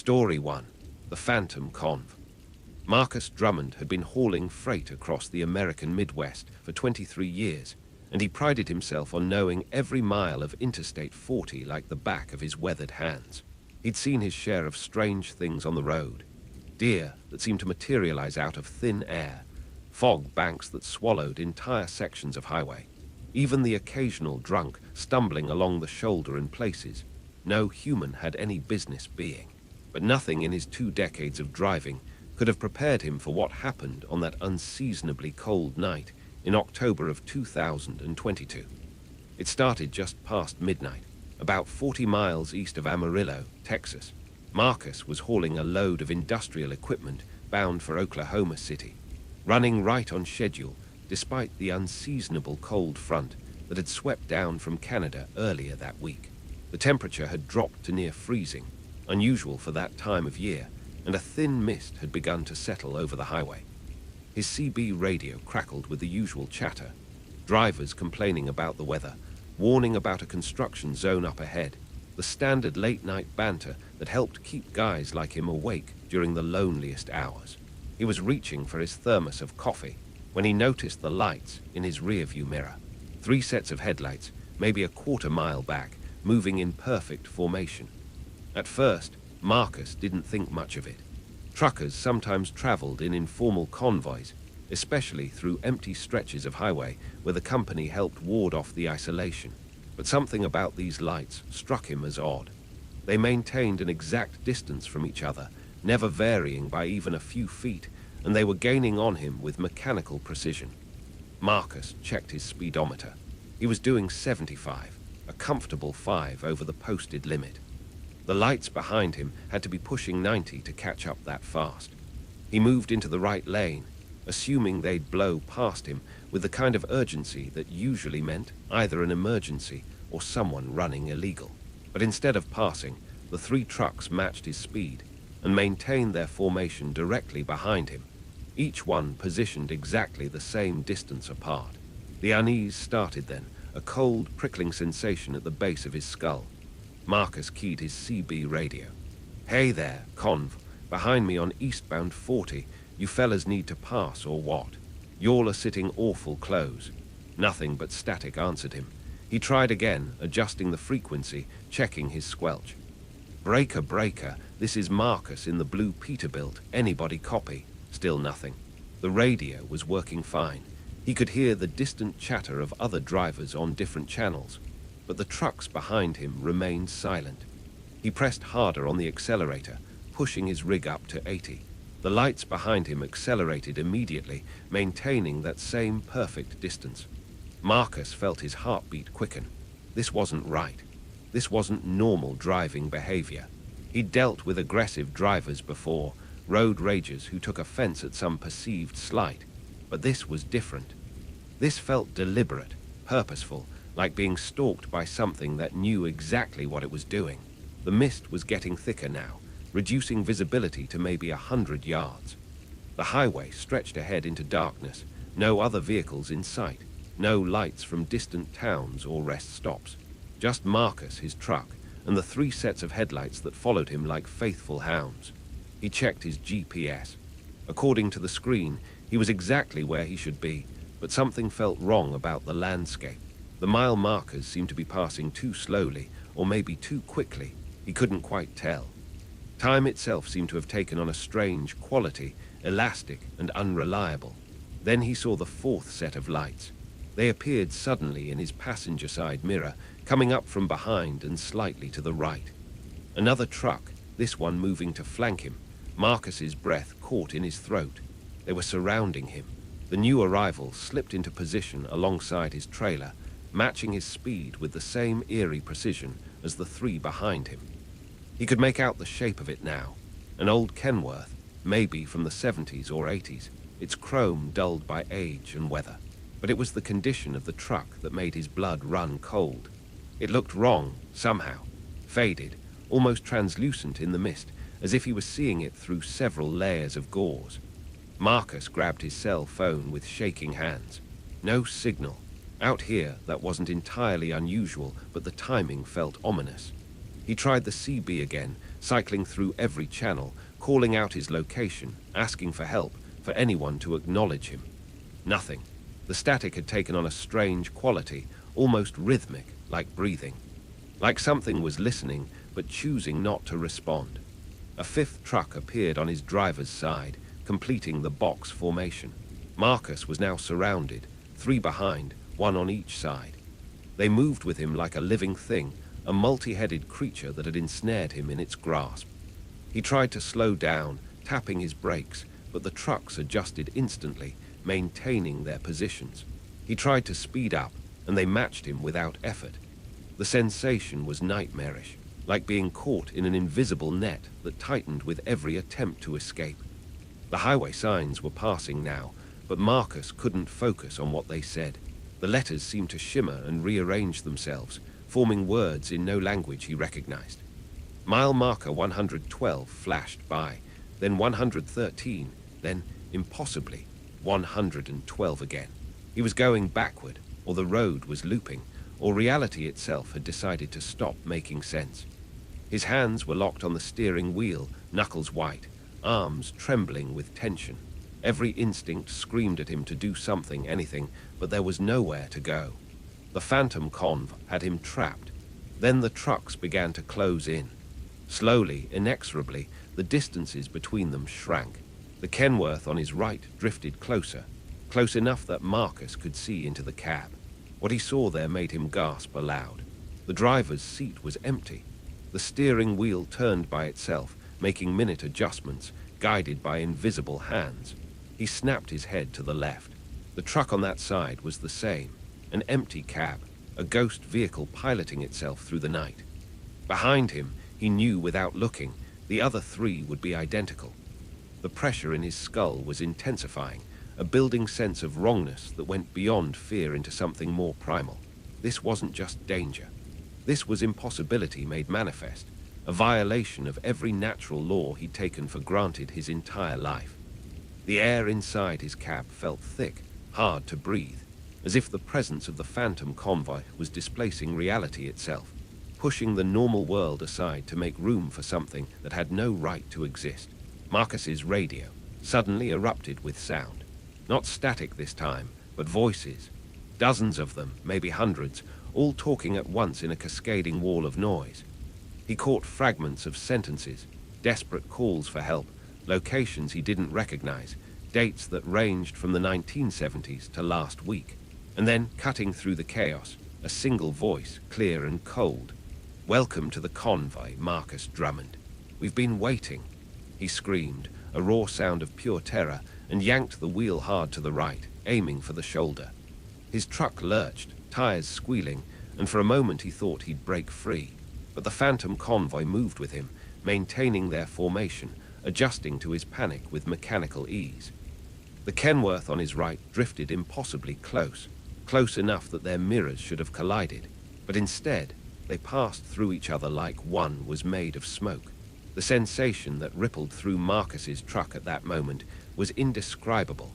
Story 1. The Phantom Conv. Marcus Drummond had been hauling freight across the American Midwest for 23 years, and he prided himself on knowing every mile of Interstate 40 like the back of his weathered hands. He'd seen his share of strange things on the road. Deer that seemed to materialize out of thin air, fog banks that swallowed entire sections of highway, even the occasional drunk stumbling along the shoulder in places no human had any business being. But nothing in his 2 decades of driving could have prepared him for what happened on that unseasonably cold night in October of 2022. It started just past midnight, about 40 miles east of Amarillo, Texas. Marcus was hauling a load of industrial equipment bound for Oklahoma City, running right on schedule despite the unseasonable cold front that had swept down from Canada earlier that week. The temperature had dropped to near freezing, unusual for that time of year, and a thin mist had begun to settle over the highway. His CB radio crackled with the usual chatter, drivers complaining about the weather, warning about a construction zone up ahead, the standard late-night banter that helped keep guys like him awake during the loneliest hours. He was reaching for his thermos of coffee when he noticed the lights in his rearview mirror. 3 sets of headlights, maybe a quarter mile back, moving in perfect formation. At first, Marcus didn't think much of it. Truckers sometimes traveled in informal convoys, especially through empty stretches of highway where the company helped ward off the isolation. But something about these lights struck him as odd. They maintained an exact distance from each other, never varying by even a few feet, and they were gaining on him with mechanical precision. Marcus checked his speedometer. He was doing 75, a comfortable 5 over the posted limit. The lights behind him had to be pushing 90 to catch up that fast. He moved into the right lane, assuming they'd blow past him with the kind of urgency that usually meant either an emergency or someone running illegal. But instead of passing, the 3 trucks matched his speed and maintained their formation directly behind him, each one positioned exactly the same distance apart. The unease started then, a cold, prickling sensation at the base of his skull. Marcus keyed his CB radio. "Hey there, Conv. Behind me on eastbound 40. You fellas need to pass or what? Y'all are sitting awful close." Nothing but static answered him. He tried again, adjusting the frequency, checking his squelch. "Breaker, breaker. This is Marcus in the blue Peterbilt. Anybody copy?" Still nothing. The radio was working fine. He could hear the distant chatter of other drivers on different channels, but the trucks behind him remained silent. He pressed harder on the accelerator, pushing his rig up to 80. The lights behind him accelerated immediately, maintaining that same perfect distance. Marcus felt his heartbeat quicken. This wasn't right. This wasn't normal driving behavior. He'd dealt with aggressive drivers before, road ragers who took offense at some perceived slight, but this was different. This felt deliberate, purposeful, like being stalked by something that knew exactly what it was doing. The mist was getting thicker now, reducing visibility to maybe 100 yards. The highway stretched ahead into darkness, no other vehicles in sight, no lights from distant towns or rest stops. Just Marcus, his truck, and the 3 sets of headlights that followed him like faithful hounds. He checked his GPS. According to the screen, he was exactly where he should be, but something felt wrong about the landscape. The mile markers seemed to be passing too slowly, or maybe too quickly. He couldn't quite tell. Time itself seemed to have taken on a strange quality, elastic and unreliable. Then he saw the 4th set of lights. They appeared suddenly in his passenger side mirror, coming up from behind and slightly to the right. Another truck, this one moving to flank him. Marcus's breath caught in his throat. They were surrounding him. The new arrival slipped into position alongside his trailer, matching his speed with the same eerie precision as the 3 behind him. He could make out the shape of it now. An old Kenworth, maybe from the 70s or 80s, its chrome dulled by age and weather. But it was the condition of the truck that made his blood run cold. It looked wrong, somehow. Faded, almost translucent in the mist, as if he was seeing it through several layers of gauze. Marcus grabbed his cell phone with shaking hands. No signal. Out here, that wasn't entirely unusual, but the timing felt ominous. He tried the CB again, cycling through every channel, calling out his location, asking for help, for anyone to acknowledge him. Nothing. The static had taken on a strange quality, almost rhythmic, like breathing. Like something was listening, but choosing not to respond. A fifth truck appeared on his driver's side, completing the box formation. Marcus was now surrounded, 3 behind, 1 on each side. They moved with him like a living thing, a multi-headed creature that had ensnared him in its grasp. He tried to slow down, tapping his brakes, but the trucks adjusted instantly, maintaining their positions. He tried to speed up, and they matched him without effort. The sensation was nightmarish, like being caught in an invisible net that tightened with every attempt to escape. The highway signs were passing now, but Marcus couldn't focus on what they said. The letters seemed to shimmer and rearrange themselves, forming words in no language he recognized. Mile marker 112 flashed by, then 113, then, impossibly, 112 again. He was going backward, or the road was looping, or reality itself had decided to stop making sense. His hands were locked on the steering wheel, knuckles white, arms trembling with tension. Every instinct screamed at him to do something, anything, but there was nowhere to go. The phantom conv had him trapped. Then the trucks began to close in. Slowly, inexorably, the distances between them shrank. The Kenworth on his right drifted closer, close enough that Marcus could see into the cab. What he saw there made him gasp aloud. The driver's seat was empty. The steering wheel turned by itself, making minute adjustments, guided by invisible hands. He snapped his head to the left. The truck on that side was the same, an empty cab, a ghost vehicle piloting itself through the night. Behind him, he knew without looking, the other 3 would be identical. The pressure in his skull was intensifying, a building sense of wrongness that went beyond fear into something more primal. This wasn't just danger. This was impossibility made manifest, a violation of every natural law he'd taken for granted his entire life. The air inside his cab felt thick, hard to breathe, as if the presence of the phantom convoy was displacing reality itself, pushing the normal world aside to make room for something that had no right to exist. Marcus's radio suddenly erupted with sound. Not static this time, but voices. Dozens of them, maybe hundreds, all talking at once in a cascading wall of noise. He caught fragments of sentences, desperate calls for help, locations he didn't recognize, dates that ranged from the 1970s to last week. And then, cutting through the chaos, a single voice, clear and cold. "Welcome to the convoy, Marcus Drummond. We've been waiting," he screamed, a raw sound of pure terror, and yanked the wheel hard to the right, aiming for the shoulder. His truck lurched, tires squealing, and for a moment he thought he'd break free. But the phantom convoy moved with him, maintaining their formation, adjusting to his panic with mechanical ease. The Kenworth on his right drifted impossibly close, close enough that their mirrors should have collided, but instead they passed through each other like one was made of smoke. The sensation that rippled through Marcus's truck at that moment was indescribable,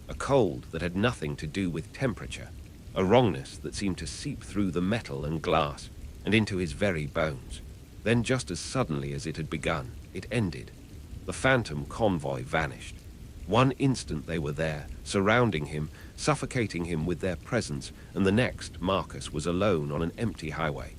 a cold that had nothing to do with temperature, a wrongness that seemed to seep through the metal and glass and into his very bones. Then, just as suddenly as it had begun, it ended. The phantom convoy vanished. One instant they were there, surrounding him, suffocating him with their presence, and the next Marcus was alone on an empty highway.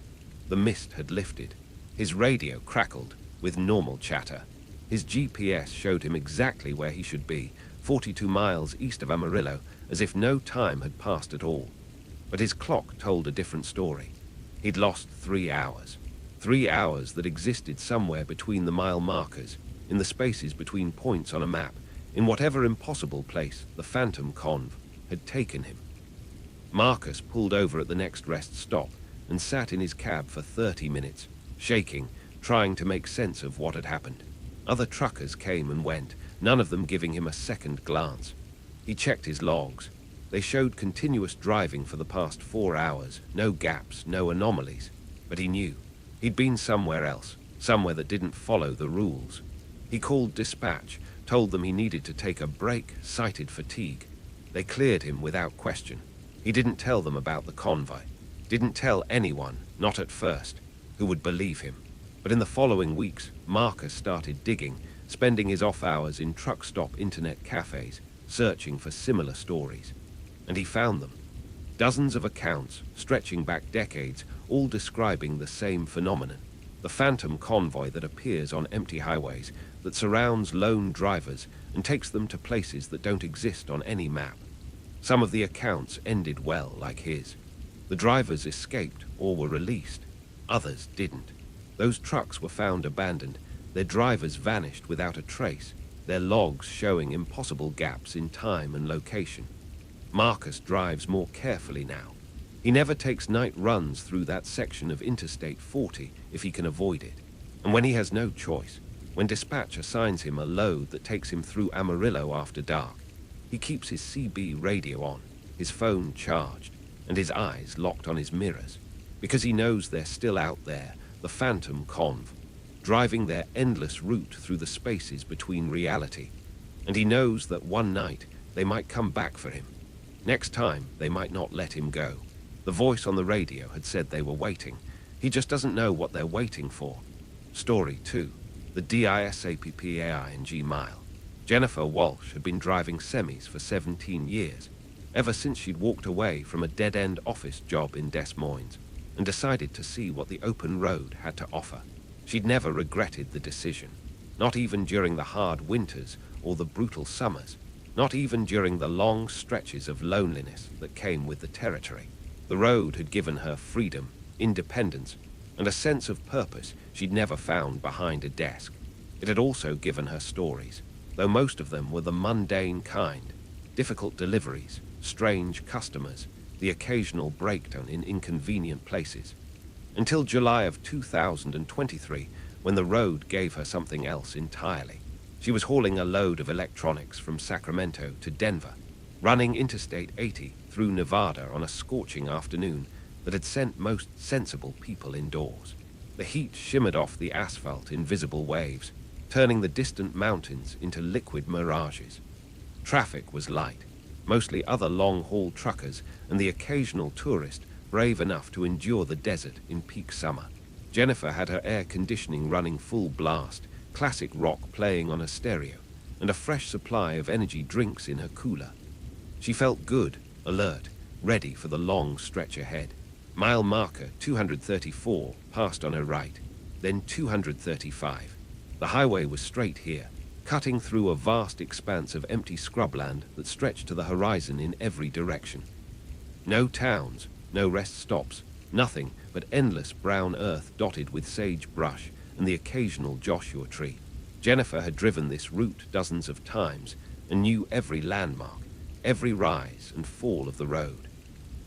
The mist had lifted. His radio crackled with normal chatter. His GPS showed him exactly where he should be, 42 miles east of Amarillo, as if no time had passed at all. But his clock told a different story. He'd lost 3 hours. 3 hours that existed somewhere between the mile markers, in the spaces between points on a map, in whatever impossible place the phantom conv had taken him. Marcus pulled over at the next rest stop and sat in his cab for 30 minutes, shaking, trying to make sense of what had happened. Other truckers came and went, none of them giving him a second glance. He checked his logs. They showed continuous driving for the past 4 hours, no gaps, no anomalies. But he knew. He'd been somewhere else, somewhere that didn't follow the rules. He called dispatch, told them he needed to take a break, cited fatigue. They cleared him without question. He didn't tell them about the convoy. Didn't tell anyone, not at first, who would believe him. But in the following weeks, Marcus started digging, spending his off hours in truck stop internet cafes, searching for similar stories. And he found them. Dozens of accounts, stretching back decades, all describing the same phenomenon. The phantom convoy that appears on empty highways, that surrounds lone drivers and takes them to places that don't exist on any map. Some of the accounts ended well, like his. The drivers escaped or were released. Others didn't. Those trucks were found abandoned, their drivers vanished without a trace, their logs showing impossible gaps in time and location. Marcus drives more carefully now. He never takes night runs through that section of Interstate 40 if he can avoid it. And when he has no choice, when dispatch assigns him a load that takes him through Amarillo after dark, he keeps his CB radio on, his phone charged, and his eyes locked on his mirrors, because he knows they're still out there, the phantom conv, driving their endless route through the spaces between reality. And he knows that one night they might come back for him. Next time, they might not let him go. The voice on the radio had said they were waiting. He just doesn't know what they're waiting for. Story 2. The DISAPPAING mile. Jennifer Walsh had been driving semis for 17 years, ever since she'd walked away from a dead-end office job in Des Moines and decided to see what the open road had to offer. She'd never regretted the decision, not even during the hard winters or the brutal summers, not even during the long stretches of loneliness that came with the territory. The road had given her freedom, independence, and a sense of purpose she'd never found behind a desk. It had also given her stories, though most of them were the mundane kind: difficult deliveries, strange customers, the occasional breakdown in inconvenient places. Until July of 2023, when the road gave her something else entirely. She was hauling a load of electronics from Sacramento to Denver, running Interstate 80 through Nevada on a scorching afternoon that had sent most sensible people indoors. The heat shimmered off the asphalt in visible waves, turning the distant mountains into liquid mirages. Traffic was light, mostly other long-haul truckers and the occasional tourist brave enough to endure the desert in peak summer. Jennifer had her air conditioning running full blast, classic rock playing on a stereo, and a fresh supply of energy drinks in her cooler. She felt good, alert, ready for the long stretch ahead. Mile marker 234 passed on her right, then 235. The highway was straight here, cutting through a vast expanse of empty scrubland that stretched to the horizon in every direction. No towns, no rest stops, nothing but endless brown earth dotted with sagebrush and the occasional Joshua tree. Jennifer had driven this route dozens of times and knew every landmark, every rise and fall of the road.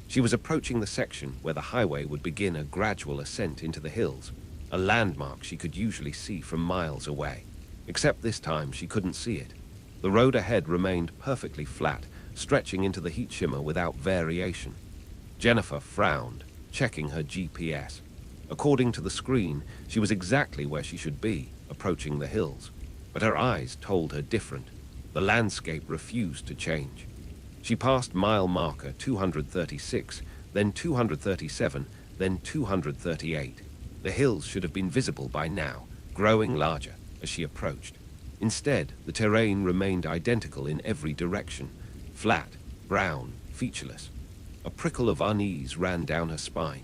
She was approaching the section where the highway would begin a gradual ascent into the hills, a landmark she could usually see from miles away. Except this time she couldn't see it. The road ahead remained perfectly flat, stretching into the heat shimmer without variation. Jennifer frowned, checking her GPS. According to the screen, she was exactly where she should be, approaching the hills. But her eyes told her different. The landscape refused to change. She passed mile marker 236, then 237, then 238. The hills should have been visible by now, growing larger as she approached. Instead, the terrain remained identical in every direction, flat, brown, featureless. A prickle of unease ran down her spine.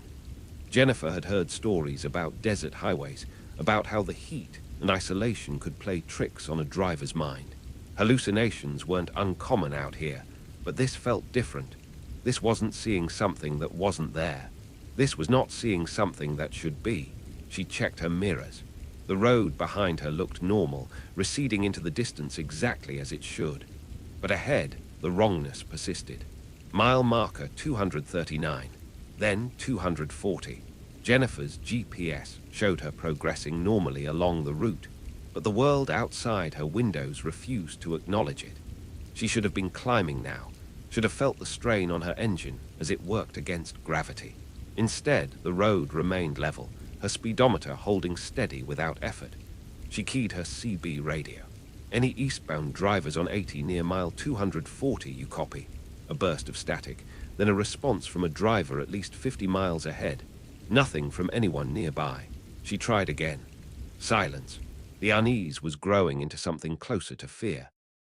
Jennifer had heard stories about desert highways, about how the heat and isolation could play tricks on a driver's mind. Hallucinations weren't uncommon out here, but this felt different. This wasn't seeing something that wasn't there. This was not seeing something that should be. She checked her mirrors. The road behind her looked normal, receding into the distance exactly as it should. But ahead, the wrongness persisted. Mile marker 239, then 240. Jennifer's GPS showed her progressing normally along the route, but the world outside her windows refused to acknowledge it. She should have been climbing now, should have felt the strain on her engine as it worked against gravity. Instead, the road remained level, her speedometer holding steady without effort. She keyed her CB radio. Any eastbound drivers on 80 near mile 240, you copy. A burst of static, then a response from a driver at least 50 miles ahead. Nothing from anyone nearby. She tried again. Silence. The unease was growing into something closer to fear.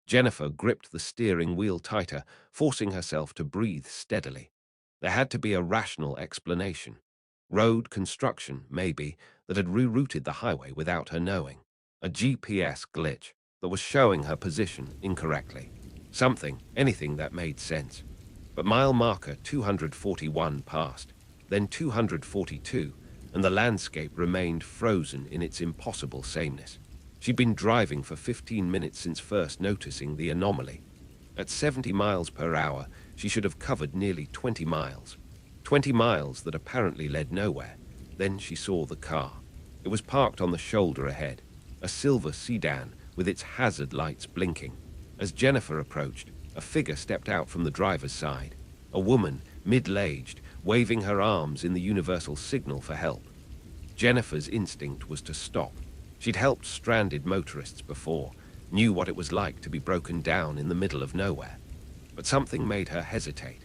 Jennifer gripped the steering wheel tighter, forcing herself to breathe steadily. There had to be a rational explanation. Road construction, maybe, that had rerouted the highway without her knowing. A GPS glitch that was showing her position incorrectly. Something, anything that made sense. But mile marker 241 passed, then 242, and the landscape remained frozen in its impossible sameness. She'd been driving for 15 minutes since first noticing the anomaly. At 70 miles per hour, she should have covered nearly 20 miles. 20 miles that apparently led nowhere. Then she saw the car. It was parked on the shoulder ahead, a silver sedan with its hazard lights blinking. As Jennifer approached, a figure stepped out from the driver's side. A woman, middle-aged, waving her arms in the universal signal for help. Jennifer's instinct was to stop. She'd helped stranded motorists before, knew what it was like to be broken down in the middle of nowhere. But something made her hesitate.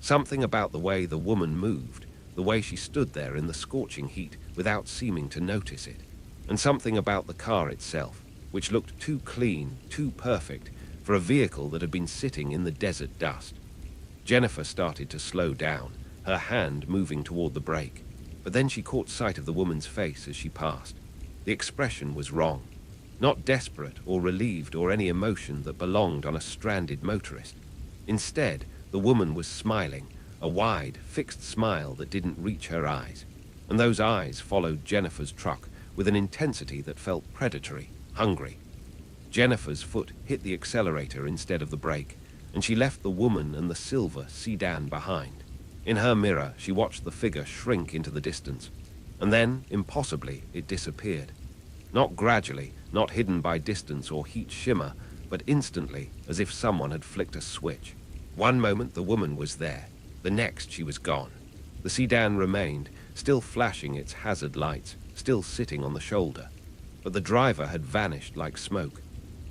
Something about the way the woman moved, the way she stood there in the scorching heat without seeming to notice it. And something about the car itself, which looked too clean, too perfect, for a vehicle that had been sitting in the desert dust. Jennifer started to slow down, her hand moving toward the brake. But then she caught sight of the woman's face as she passed. The expression was wrong. Not desperate or relieved or any emotion that belonged on a stranded motorist. Instead, the woman was smiling, a wide, fixed smile that didn't reach her eyes. And those eyes followed Jennifer's truck with an intensity that felt predatory, hungry. Jennifer's foot hit the accelerator instead of the brake, and she left the woman and the silver sedan behind. In her mirror, she watched the figure shrink into the distance, and then, impossibly, it disappeared. Not gradually, not hidden by distance or heat shimmer, but instantly, as if someone had flicked a switch. One moment the woman was there, the next she was gone. The sedan remained, still flashing its hazard lights, still sitting on the shoulder. But the driver had vanished like smoke.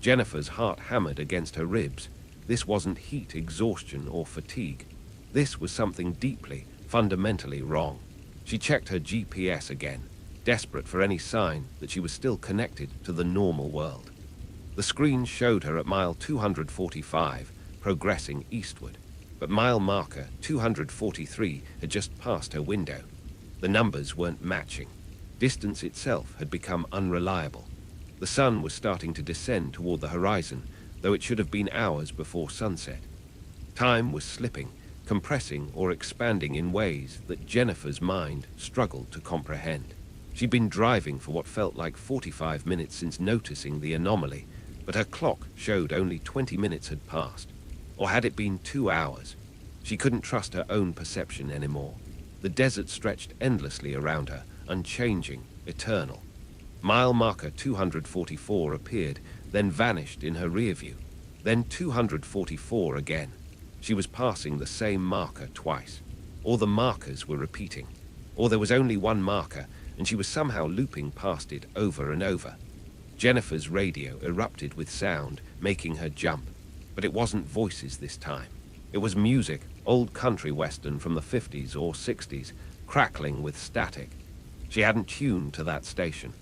Jennifer's heart hammered against her ribs. This wasn't heat exhaustion or fatigue. This was something deeply, fundamentally wrong. She checked her GPS again, desperate for any sign that she was still connected to the normal world. The screen showed her at mile 245, progressing eastward, but mile marker 243 had just passed her window. The numbers weren't matching. Distance itself had become unreliable. The sun was starting to descend toward the horizon, though it should have been hours before sunset. Time was slipping, compressing or expanding in ways that Jennifer's mind struggled to comprehend. She'd been driving for what felt like 45 minutes since noticing the anomaly, but her clock showed only 20 minutes had passed. Or had it been 2 hours? She couldn't trust her own perception anymore. The desert stretched endlessly around her, unchanging, eternal. Mile marker 244 appeared, then vanished in her rear view. Then 244 again. She was passing the same marker twice. Or the markers were repeating. Or there was only one marker, and she was somehow looping past it over and over. Jennifer's radio erupted with sound, making her jump. But it wasn't voices this time. It was music, old country western from the 50s or 60s, crackling with static. She hadn't tuned to that station.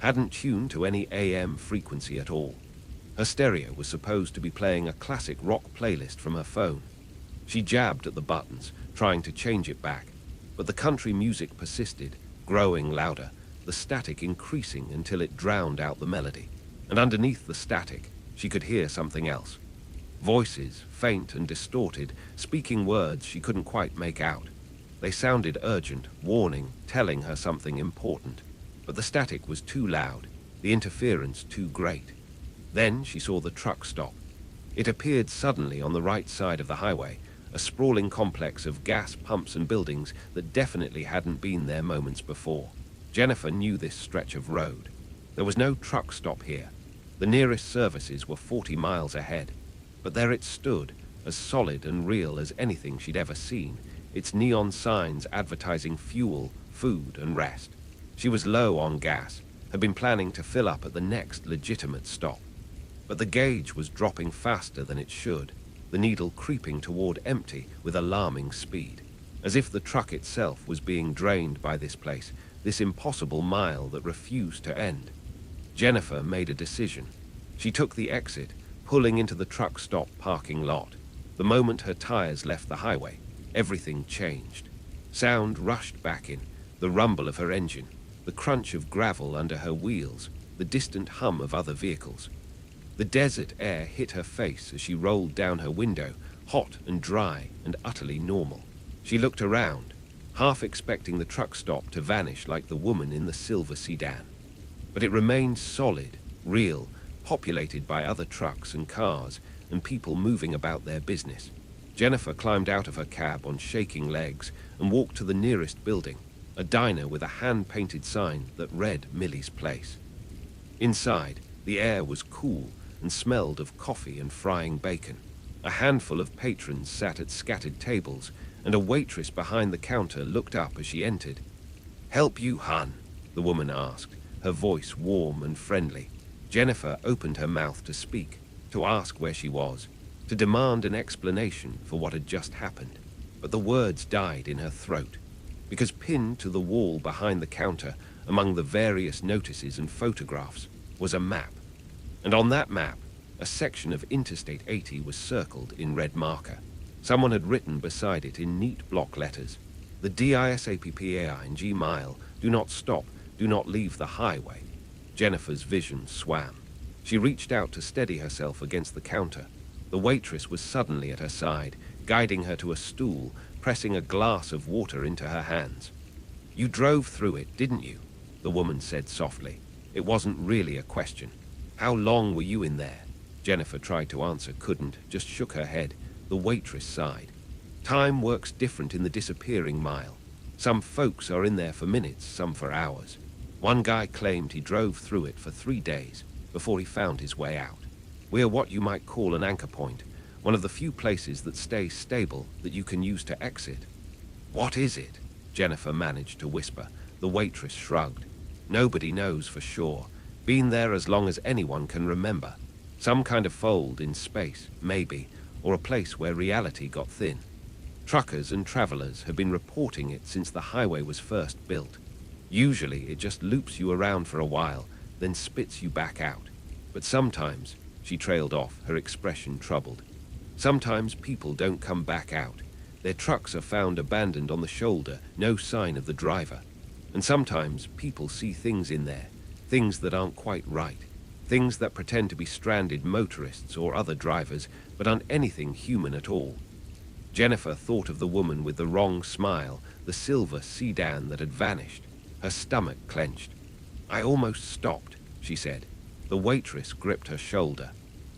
Hadn't tuned to any AM frequency at all. Her stereo was supposed to be playing a classic rock playlist from her phone. She jabbed at the buttons, trying to change it back, but the country music persisted, growing louder, the static increasing until it drowned out the melody. And underneath the static, she could hear something else. Voices, faint and distorted, speaking words she couldn't quite make out. They sounded urgent, warning, telling her something important. But the static was too loud, the interference too great. Then she saw the truck stop. It appeared suddenly on the right side of the highway, a sprawling complex of gas pumps and buildings that definitely hadn't been there moments before. Jennifer knew this stretch of road. There was no truck stop here. The nearest services were 40 miles ahead. But there it stood, as solid and real as anything she'd ever seen, its neon signs advertising fuel, food, and rest. She was low on gas, had been planning to fill up at the next legitimate stop. But the gauge was dropping faster than it should, the needle creeping toward empty with alarming speed, as if the truck itself was being drained by this place, this impossible mile that refused to end. Jennifer made a decision. She took the exit, pulling into the truck stop parking lot. The moment her tires left the highway, everything changed. Sound rushed back in, the rumble of her engine, the crunch of gravel under her wheels, the distant hum of other vehicles. The desert air hit her face as she rolled down her window, hot and dry and utterly normal. She looked around, half expecting the truck stop to vanish like the woman in the silver sedan. But it remained solid, real, populated by other trucks and cars and people moving about their business. Jennifer climbed out of her cab on shaking legs and walked to the nearest building, a diner with a hand-painted sign that read Millie's Place. Inside, the air was cool and smelled of coffee and frying bacon. A handful of patrons sat at scattered tables, and a waitress behind the counter looked up as she entered. "Help you, hun?" the woman asked, her voice warm and friendly. Jennifer opened her mouth to speak, to ask where she was, to demand an explanation for what had just happened. But the words died in her throat, because pinned to the wall behind the counter, among the various notices and photographs, was a map. And on that map, a section of Interstate 80 was circled in red marker. Someone had written beside it in neat block letters, "The DISAPPAING mile, do not stop, do not leave the highway." Jennifer's vision swam. She reached out to steady herself against the counter. The waitress was suddenly at her side, guiding her to a stool, pressing a glass of water into her hands. "You drove through it, didn't you?" the woman said softly. It wasn't really a question. "How long were you in there?" Jennifer tried to answer, couldn't, just shook her head. The waitress sighed. "Time works different in the disappearing mile. Some folks are in there for minutes, some for hours. One guy claimed he drove through it for 3 days before he found his way out. We're what you might call an anchor point, one of the few places that stay stable that you can use to exit." "What is it?" Jennifer managed to whisper. The waitress shrugged. "Nobody knows for sure. Been there as long as anyone can remember. Some kind of fold in space, maybe, or a place where reality got thin. Truckers and travelers have been reporting it since the highway was first built. Usually it just loops you around for a while, then spits you back out. But sometimes," she trailed off, her expression troubled, "sometimes people don't come back out. Their trucks are found abandoned on the shoulder, no sign of the driver. And sometimes people see things in there, things that aren't quite right. Things that pretend to be stranded motorists or other drivers, but aren't anything human at all." Jennifer thought of the woman with the wrong smile, the silver sedan that had vanished. Her stomach clenched. "I almost stopped," she said. The waitress gripped her shoulder.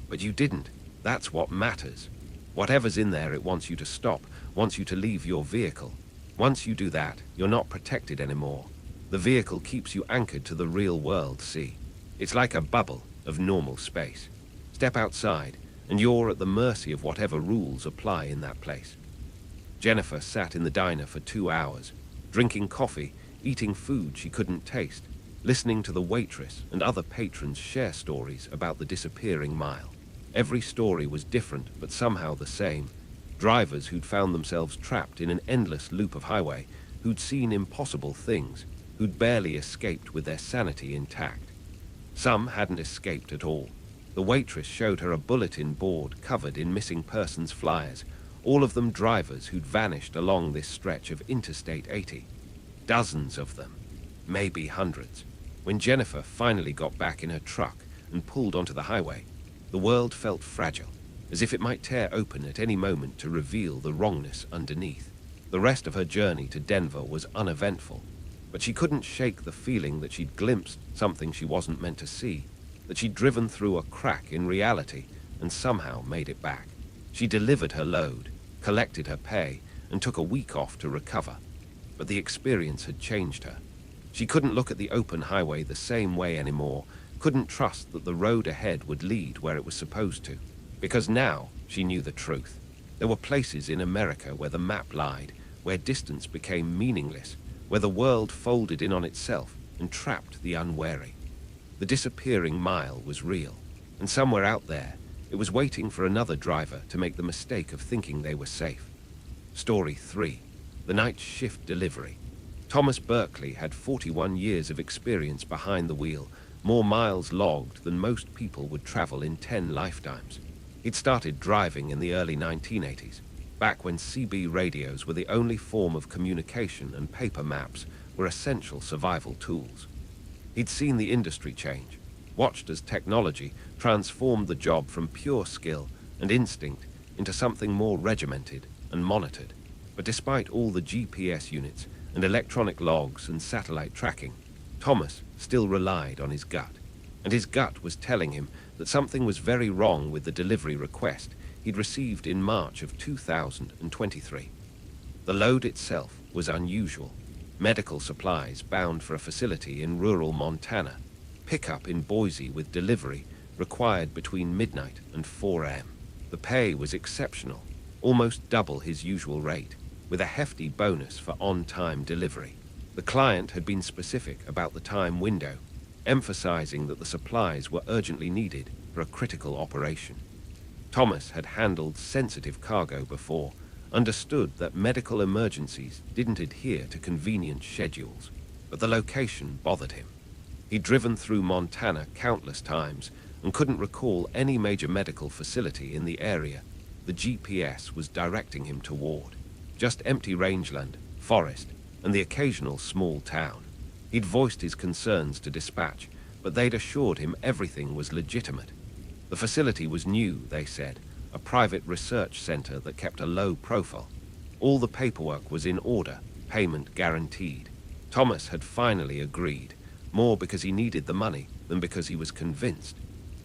"But you didn't. That's what matters. Whatever's in there, it wants you to stop, wants you to leave your vehicle. Once you do that, you're not protected anymore. The vehicle keeps you anchored to the real world, see? It's like a bubble of normal space. Step outside, and you're at the mercy of whatever rules apply in that place." Jennifer sat in the diner for 2 hours, drinking coffee, eating food she couldn't taste, listening to the waitress and other patrons share stories about the disappearing mile. Every story was different, but somehow the same. Drivers who'd found themselves trapped in an endless loop of highway, who'd seen impossible things, who'd barely escaped with their sanity intact. Some hadn't escaped at all. The waitress showed her a bulletin board covered in missing persons flyers, all of them drivers who'd vanished along this stretch of Interstate 80. Dozens of them, maybe hundreds. When Jennifer finally got back in her truck and pulled onto the highway, the world felt fragile, as if it might tear open at any moment to reveal the wrongness underneath. The rest of her journey to Denver was uneventful, but she couldn't shake the feeling that she'd glimpsed something she wasn't meant to see, that she'd driven through a crack in reality and somehow made it back. She delivered her load, collected her pay, and took a week off to recover. But the experience had changed her. She couldn't look at the open highway the same way anymore, couldn't trust that the road ahead would lead where it was supposed to. Because now she knew the truth. There were places in America where the map lied, where distance became meaningless, where the world folded in on itself and trapped the unwary. The disappearing mile was real, and somewhere out there, it was waiting for another driver to make the mistake of thinking they were safe. Story 3. The Night Shift Delivery. Thomas Berkeley had 41 years of experience behind the wheel, more miles logged than most people would travel in 10 lifetimes. He'd started driving in the early 1980s, back when CB radios were the only form of communication and paper maps were essential survival tools. He'd seen the industry change, watched as technology transformed the job from pure skill and instinct into something more regimented and monitored. But despite all the GPS units and electronic logs and satellite tracking, Thomas still relied on his gut. And his gut was telling him that something was very wrong with the delivery request he'd received in March of 2023. The load itself was unusual. Medical supplies bound for a facility in rural Montana. Pickup in Boise with delivery required between midnight and 4 a.m. The pay was exceptional, almost double his usual rate, with a hefty bonus for on-time delivery. The client had been specific about the time window, emphasizing that the supplies were urgently needed for a critical operation. Thomas had handled sensitive cargo before, understood that medical emergencies didn't adhere to convenient schedules, but the location bothered him. He'd driven through Montana countless times and couldn't recall any major medical facility in the area the GPS was directing him toward. Just empty rangeland, forest, and the occasional small town. He'd voiced his concerns to dispatch, but they'd assured him everything was legitimate. The facility was new, they said, a private research center that kept a low profile. All the paperwork was in order, payment guaranteed. Thomas had finally agreed, more because he needed the money than because he was convinced.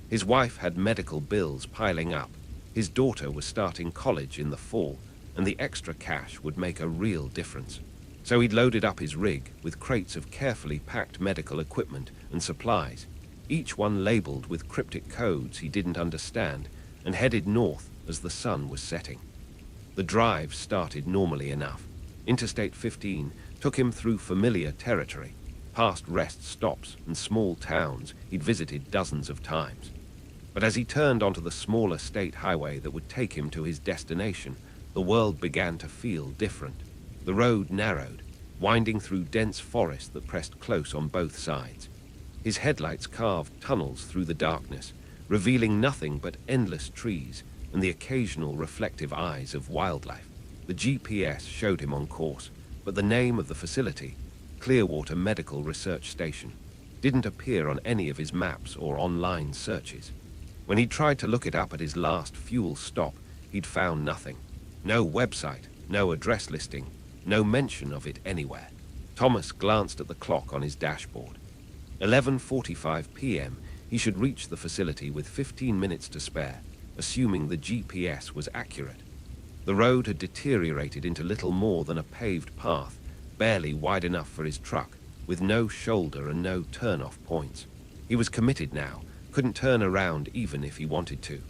His wife had medical bills piling up. His daughter was starting college in the fall, and the extra cash would make a real difference. So he'd loaded up his rig with crates of carefully packed medical equipment and supplies, each one labeled with cryptic codes he didn't understand, and headed north as the sun was setting. The drive started normally enough. Interstate 15 took him through familiar territory, past rest stops and small towns he'd visited dozens of times. But as he turned onto the smaller state highway that would take him to his destination, the world began to feel different. The road narrowed, winding through dense forest that pressed close on both sides. His headlights carved tunnels through the darkness, revealing nothing but endless trees and the occasional reflective eyes of wildlife. The GPS showed him on course, but the name of the facility, Clearwater Medical Research Station, didn't appear on any of his maps or online searches. When he tried to look it up at his last fuel stop, he'd found nothing. No website, no address listing, no mention of it anywhere. Thomas glanced at the clock on his dashboard. 11:45 p.m. He should reach the facility with 15 minutes to spare, assuming the GPS was accurate. The road had deteriorated into little more than a paved path, barely wide enough for his truck, with no shoulder and no turn-off points. He was committed now, couldn't turn around even if he wanted to.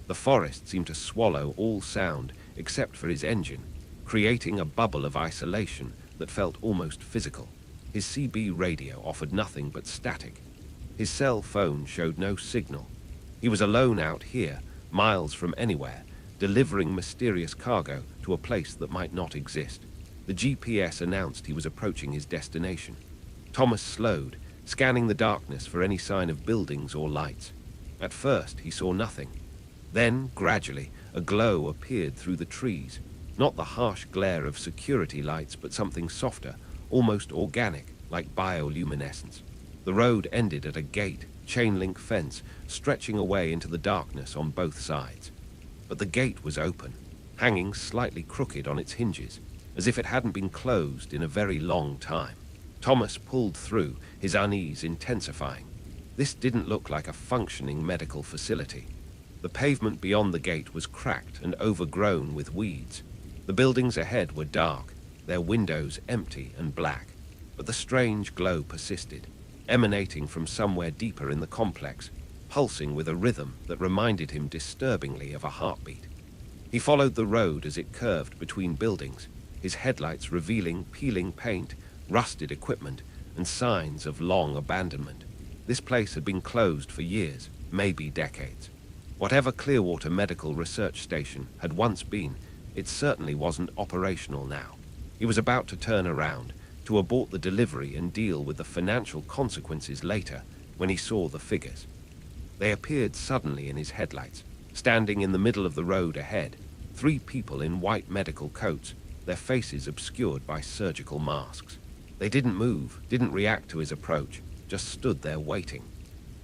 The forest seemed to swallow all sound except for his engine, creating a bubble of isolation that felt almost physical. His CB radio offered nothing but static. His cell phone showed no signal. He was alone out here, miles from anywhere, delivering mysterious cargo to a place that might not exist. The GPS announced he was approaching his destination. Thomas slowed, scanning the darkness for any sign of buildings or lights. At first, he saw nothing. Then, gradually, a glow appeared through the trees. Not the harsh glare of security lights, but something softer, almost organic, like bioluminescence. The road ended at a gate, chain-link fence, stretching away into the darkness on both sides. But the gate was open, hanging slightly crooked on its hinges, as if it hadn't been closed in a very long time. Thomas pulled through, his unease intensifying. This didn't look like a functioning medical facility. The pavement beyond the gate was cracked and overgrown with weeds. The buildings ahead were dark, their windows empty and black. But the strange glow persisted, emanating from somewhere deeper in the complex, pulsing with a rhythm that reminded him disturbingly of a heartbeat. He followed the road as it curved between buildings, his headlights revealing peeling paint, rusted equipment, and signs of long abandonment. This place had been closed for years, maybe decades. Whatever Clearwater Medical Research Station had once been, it certainly wasn't operational now. He was about to turn around, to abort the delivery and deal with the financial consequences later, when he saw the figures. They appeared suddenly in his headlights, standing in the middle of the road ahead, 3 people in white medical coats, their faces obscured by surgical masks. They didn't move, didn't react to his approach, just stood there waiting.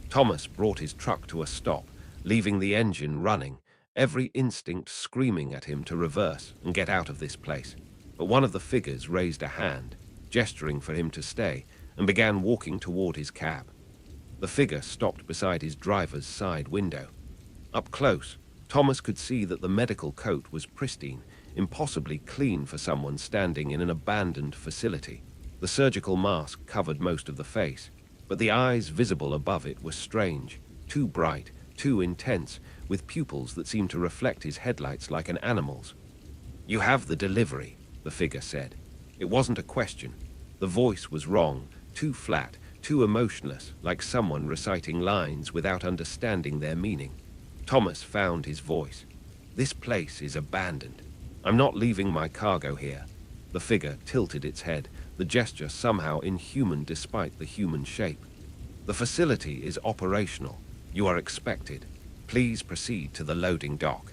Thomas brought his truck to a stop, leaving the engine running, every instinct screaming at him to reverse and get out of this place. But one of the figures raised a hand, gesturing for him to stay, and began walking toward his cab. The figure stopped beside his driver's side window. Up close, Thomas could see that the medical coat was pristine, impossibly clean for someone standing in an abandoned facility. The surgical mask covered most of the face, but the eyes visible above it were strange, too bright, too intense, with pupils that seemed to reflect his headlights like an animal's. "You have the delivery," the figure said. It wasn't a question. The voice was wrong, too flat, too emotionless, like someone reciting lines without understanding their meaning. Thomas found his voice. "This place is abandoned. I'm not leaving my cargo here." The figure tilted its head, the gesture somehow inhuman despite the human shape. "The facility is operational. You are expected. Please proceed to the loading dock."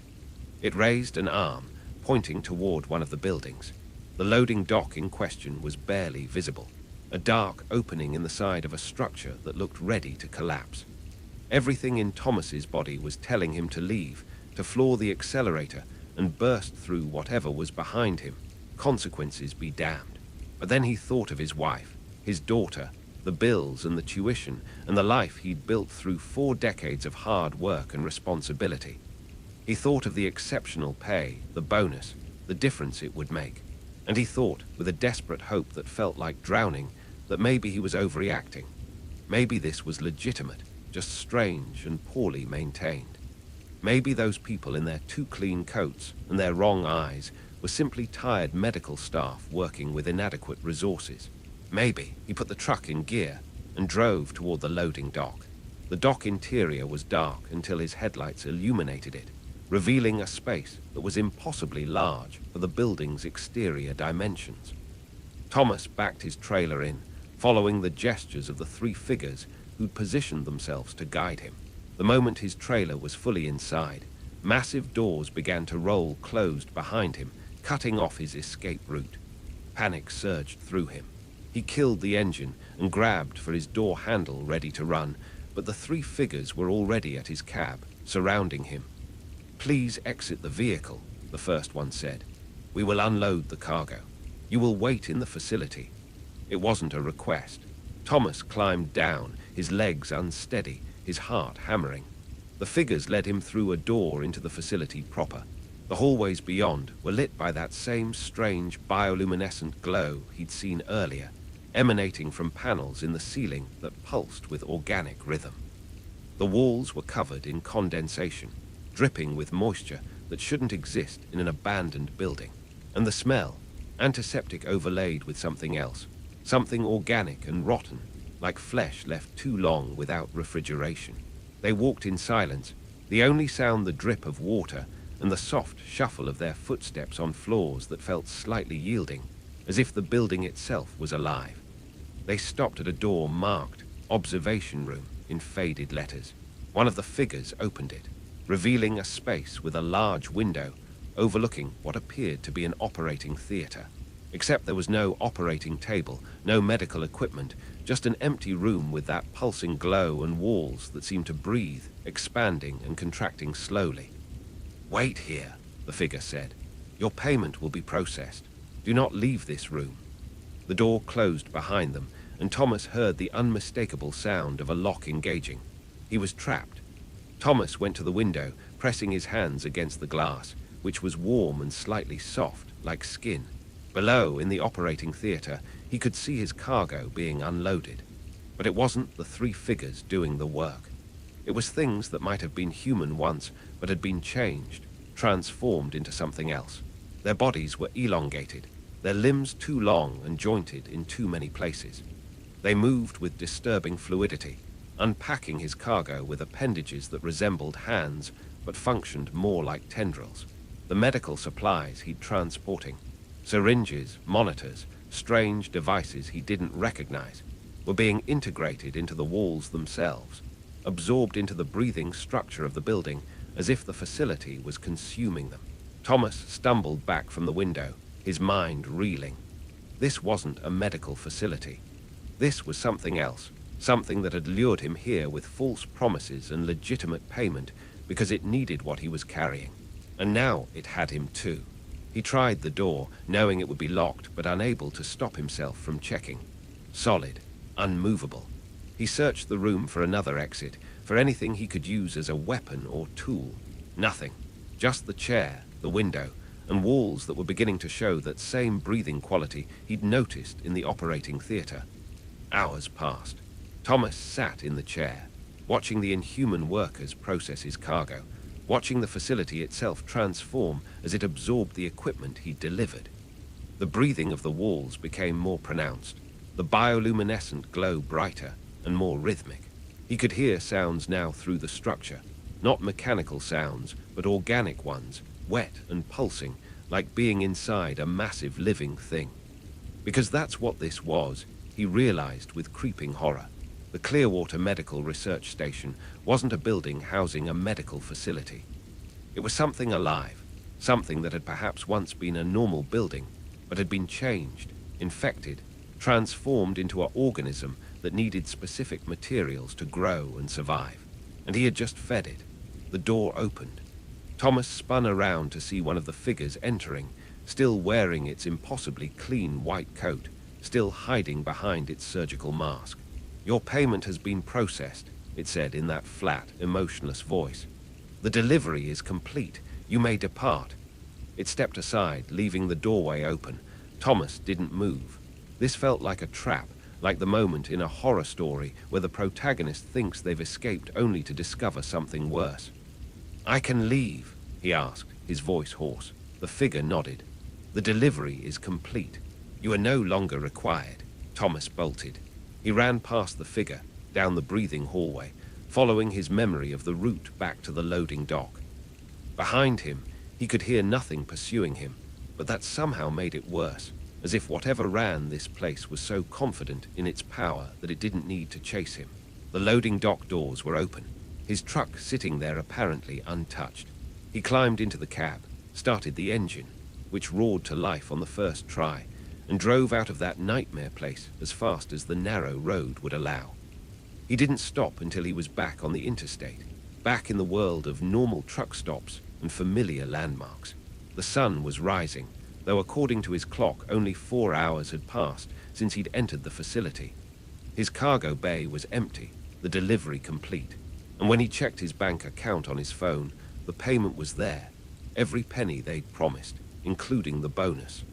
It raised an arm, pointing toward one of the buildings. The loading dock in question was barely visible, a dark opening in the side of a structure that looked ready to collapse. Everything in Thomas's body was telling him to leave, to floor the accelerator and burst through whatever was behind him. Consequences be damned. But then he thought of his wife, his daughter, the bills and the tuition, and the life he'd built through 4 decades of hard work and responsibility. He thought of the exceptional pay, the bonus, the difference it would make. And he thought, with a desperate hope that felt like drowning, that maybe he was overreacting. Maybe this was legitimate, just strange and poorly maintained. Maybe those people in their too clean coats and their wrong eyes were simply tired medical staff working with inadequate resources. Maybe he put the truck in gear and drove toward the loading dock. The dock interior was dark until his headlights illuminated it, revealing a space that was impossibly large for the building's exterior dimensions. Thomas backed his trailer in, following the gestures of the 3 figures who'd positioned themselves to guide him. The moment his trailer was fully inside, massive doors began to roll closed behind him, cutting off his escape route. Panic surged through him. He killed the engine and grabbed for his door handle ready to run, but the 3 figures were already at his cab, surrounding him. "Please exit the vehicle," the first one said. "We will unload the cargo. You will wait in the facility." It wasn't a request. Thomas climbed down, his legs unsteady, his heart hammering. The figures led him through a door into the facility proper. The hallways beyond were lit by that same strange bioluminescent glow he'd seen earlier, emanating from panels in the ceiling that pulsed with organic rhythm. The walls were covered in condensation, dripping with moisture that shouldn't exist in an abandoned building. And the smell, antiseptic overlaid with something else, something organic and rotten, like flesh left too long without refrigeration. They walked in silence, the only sound the drip of water and the soft shuffle of their footsteps on floors that felt slightly yielding, as if the building itself was alive. They stopped at a door marked "Observation Room" in faded letters. One of the figures opened it, revealing a space with a large window overlooking what appeared to be an operating theater. Except there was no operating table, no medical equipment, just an empty room with that pulsing glow and walls that seemed to breathe, expanding and contracting slowly. "Wait here," the figure said. "Your payment will be processed. Do not leave this room." The door closed behind them, and Thomas heard the unmistakable sound of a lock engaging. He was trapped. Thomas went to the window, pressing his hands against the glass, which was warm and slightly soft, like skin. Below, in the operating theater, he could see his cargo being unloaded. But it wasn't the 3 figures doing the work. It was things that might have been human once, but had been changed, transformed into something else. Their bodies were elongated, their limbs too long and jointed in too many places. They moved with disturbing fluidity, unpacking his cargo with appendages that resembled hands, but functioned more like tendrils. The medical supplies he'd transporting, syringes, monitors, strange devices he didn't recognize, were being integrated into the walls themselves, absorbed into the breathing structure of the building as if the facility was consuming them. Thomas stumbled back from the window, his mind reeling. This wasn't a medical facility. This was something else, something that had lured him here with false promises and legitimate payment because it needed what he was carrying. And now it had him too. He tried the door, knowing it would be locked, but unable to stop himself from checking. Solid, unmovable. He searched the room for another exit, for anything he could use as a weapon or tool. Nothing. Just the chair, the window, and walls that were beginning to show that same breathing quality he'd noticed in the operating theater. Hours passed. Thomas sat in the chair, watching the inhuman workers process his cargo, watching the facility itself transform as it absorbed the equipment he'd delivered. The breathing of the walls became more pronounced, the bioluminescent glow brighter and more rhythmic. He could hear sounds now through the structure, not mechanical sounds, but organic ones, wet and pulsing, like being inside a massive living thing. Because that's what this was, he realized with creeping horror. The Clearwater Medical Research Station wasn't a building housing a medical facility. It was something alive, something that had perhaps once been a normal building, but had been changed, infected, transformed into an organism that needed specific materials to grow and survive. And he had just fed it. The door opened. Thomas spun around to see one of the figures entering, still wearing its impossibly clean white coat, still hiding behind its surgical mask. "Your payment has been processed," it said in that flat, emotionless voice. "The delivery is complete. You may depart." It stepped aside, leaving the doorway open. Thomas didn't move. This felt like a trap, like the moment in a horror story where the protagonist thinks they've escaped only to discover something worse. "I can leave?" he asked, his voice hoarse. The figure nodded. "The delivery is complete. You are no longer required." Thomas bolted. He ran past the figure, down the breathing hallway, following his memory of the route back to the loading dock. Behind him, he could hear nothing pursuing him, but that somehow made it worse, as if whatever ran this place was so confident in its power that it didn't need to chase him. The loading dock doors were open, his truck sitting there apparently untouched. He climbed into the cab, started the engine, which roared to life on the first try, and drove out of that nightmare place as fast as the narrow road would allow. He didn't stop until he was back on the interstate, back in the world of normal truck stops and familiar landmarks. The sun was rising, though according to his clock only 4 hours had passed since he'd entered the facility. His cargo bay was empty, the delivery complete, and when he checked his bank account on his phone, the payment was there, every penny they'd promised, including the bonus.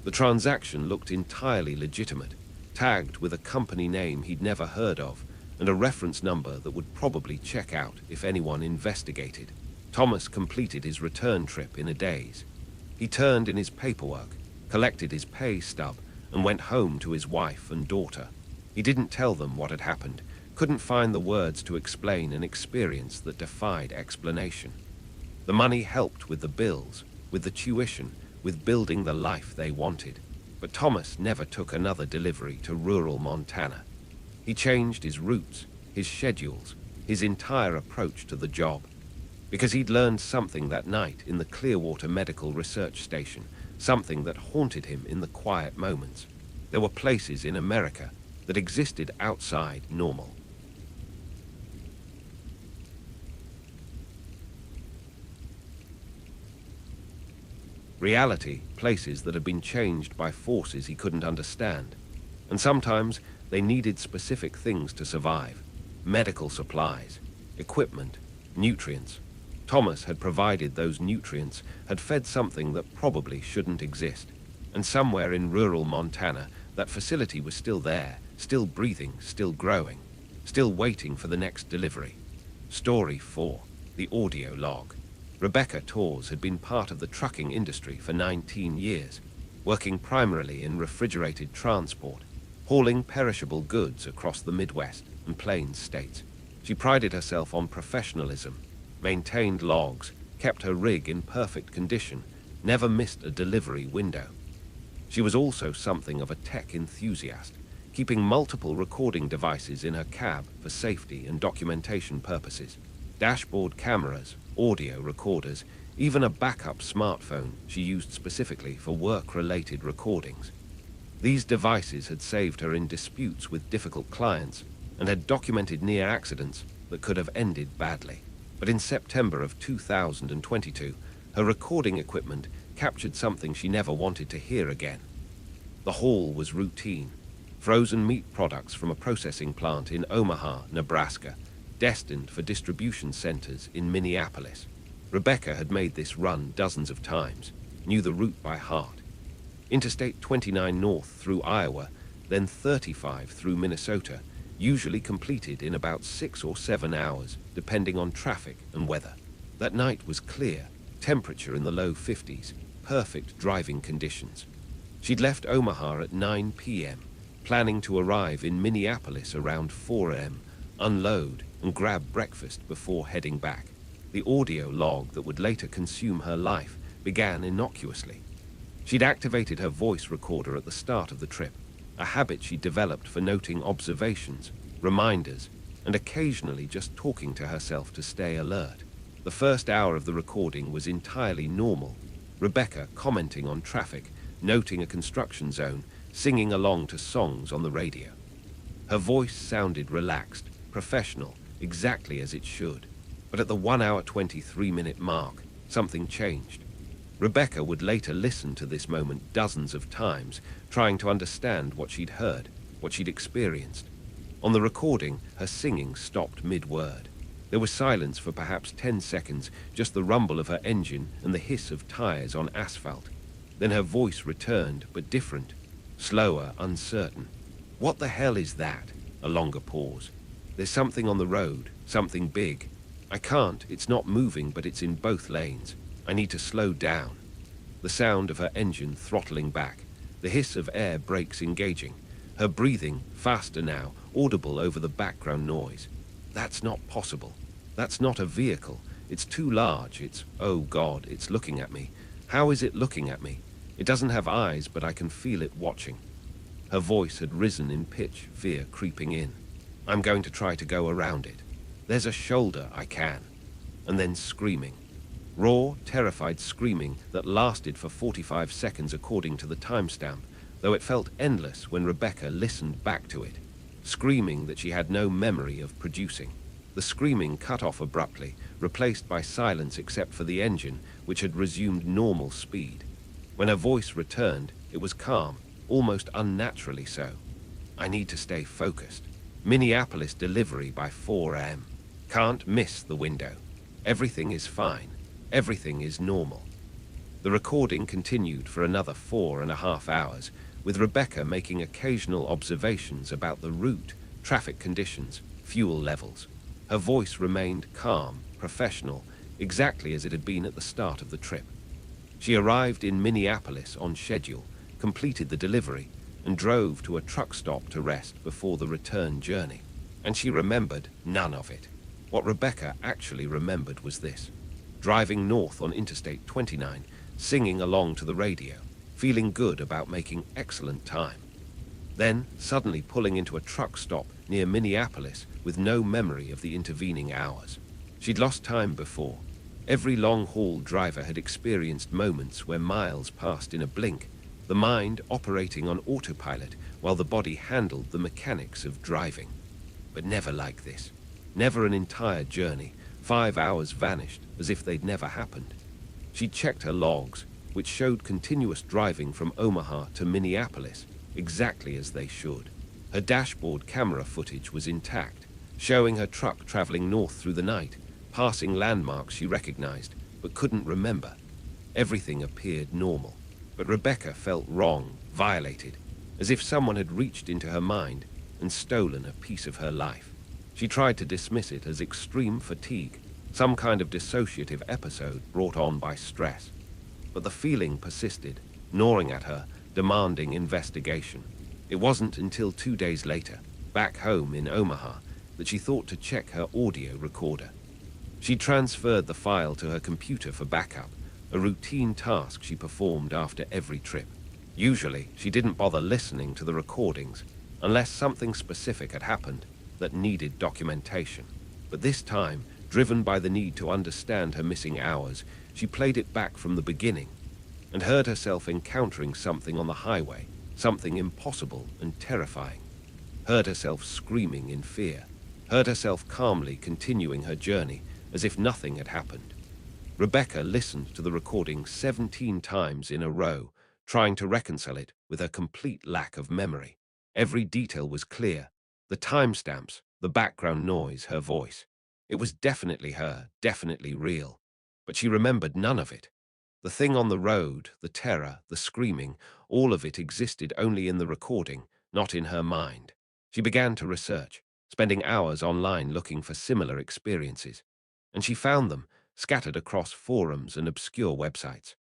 The transaction looked entirely legitimate, tagged with a company name he'd never heard of, and a reference number that would probably check out if anyone investigated. Thomas completed his return trip in a daze. He turned in his paperwork, collected his pay stub, and went home to his wife and daughter. He didn't tell them what had happened, couldn't find the words to explain an experience that defied explanation. The money helped with the bills, with the tuition, with building the life they wanted. But Thomas never took another delivery to rural Montana. He changed his routes, his schedules, his entire approach to the job. Because he'd learned something that night in the Clearwater Medical Research Station, something that haunted him in the quiet moments. There were places in America that existed outside normal. Reality, places that had been changed by forces he couldn't understand. And sometimes they needed specific things to survive. Medical supplies, equipment, nutrients. Thomas had provided those nutrients, had fed something that probably shouldn't exist. And somewhere in rural Montana, that facility was still there, still breathing, still growing, still waiting for the next delivery. Story 4, the audio log. Rebecca Torres had been part of the trucking industry for 19 years, working primarily in refrigerated transport, hauling perishable goods across the Midwest and Plains states. She prided herself on professionalism, maintained logs, kept her rig in perfect condition, never missed a delivery window. She was also something of a tech enthusiast, keeping multiple recording devices in her cab for safety and documentation purposes. Dashboard cameras, audio recorders, even a backup smartphone she used specifically for work-related recordings. These devices had saved her in disputes with difficult clients and had documented near accidents that could have ended badly. But in September of 2022, her recording equipment captured something she never wanted to hear again. The haul was routine. Frozen meat products from a processing plant in Omaha, Nebraska, destined for distribution centers in Minneapolis. Rebecca had made this run dozens of times, knew the route by heart. Interstate 29 north through Iowa, then 35 through Minnesota, usually completed in about 6 or 7 hours, depending on traffic and weather. That night was clear, temperature in the low 50s, perfect driving conditions. She'd left Omaha at 9 p.m., planning to arrive in Minneapolis around 4 a.m., unload and grab breakfast before heading back. The audio log that would later consume her life began innocuously. She'd activated her voice recorder at the start of the trip, a habit she developed for noting observations, reminders, and occasionally just talking to herself to stay alert. The first hour of the recording was entirely normal. Rebecca commenting on traffic, noting a construction zone, singing along to songs on the radio. Her voice sounded relaxed, professional, exactly as it should. But at the 1 hour 23-minute mark, something changed. Rebecca would later listen to this moment dozens of times, trying to understand what she'd heard, what she'd experienced. On the recording, her singing stopped mid-word. There was silence for perhaps 10 seconds, just the rumble of her engine and the hiss of tires on asphalt. Then her voice returned, but different, slower, uncertain. "What the hell is that?" A longer pause. "There's something on the road, something big. I can't, it's not moving, but it's in both lanes. I need to slow down." The sound of her engine throttling back, the hiss of air brakes engaging, her breathing, faster now, audible over the background noise. "That's not possible. That's not a vehicle. It's too large. Oh God, it's looking at me. How is it looking at me? It doesn't have eyes, but I can feel it watching." Her voice had risen in pitch, fear creeping in. "I'm going to try to go around it. There's a shoulder, I can." And then screaming. Raw, terrified screaming that lasted for 45 seconds according to the timestamp, though it felt endless when Rebecca listened back to it. Screaming that she had no memory of producing. The screaming cut off abruptly, replaced by silence except for the engine, which had resumed normal speed. When her voice returned, it was calm, almost unnaturally so. "I need to stay focused. Minneapolis delivery by 4 a.m. Can't miss the window. Everything is fine. Everything is normal." The recording continued for another 4.5 hours, with Rebecca making occasional observations about the route, traffic conditions, fuel levels. Her voice remained calm, professional, exactly as it had been at the start of the trip. She arrived in Minneapolis on schedule, completed the delivery, and drove to a truck stop to rest before the return journey. And she remembered none of it. What Rebecca actually remembered was this: driving north on Interstate 29, singing along to the radio, feeling good about making excellent time. Then suddenly pulling into a truck stop near Minneapolis with no memory of the intervening hours. She'd lost time before. Every long-haul driver had experienced moments where miles passed in a blink, the mind operating on autopilot while the body handled the mechanics of driving. But never like this. Never an entire journey. 5 hours vanished as if they'd never happened. She checked her logs, which showed continuous driving from Omaha to Minneapolis, exactly as they should. Her dashboard camera footage was intact, showing her truck traveling north through the night, passing landmarks she recognized, but couldn't remember. Everything appeared normal. But Rebecca felt wrong, violated, as if someone had reached into her mind and stolen a piece of her life. She tried to dismiss it as extreme fatigue, some kind of dissociative episode brought on by stress. But the feeling persisted, gnawing at her, demanding investigation. It wasn't until 2 days later, back home in Omaha, that she thought to check her audio recorder. She transferred the file to her computer for backup, a routine task she performed after every trip. Usually, she didn't bother listening to the recordings. unless something specific had happened that needed documentation. But this time, driven by the need to understand her missing hours, she played it back from the beginning and heard herself encountering something on the highway, something impossible and terrifying. Heard herself screaming in fear. Heard herself calmly continuing her journey as if nothing had happened. Rebecca listened to the recording 17 times in a row, trying to reconcile it with her complete lack of memory. Every detail was clear. The timestamps, the background noise, her voice. It was definitely her, definitely real. But she remembered none of it. The thing on the road, the terror, the screaming, all of it existed only in the recording, not in her mind. She began to research, spending hours online looking for similar experiences. And she found them, scattered across forums and obscure websites.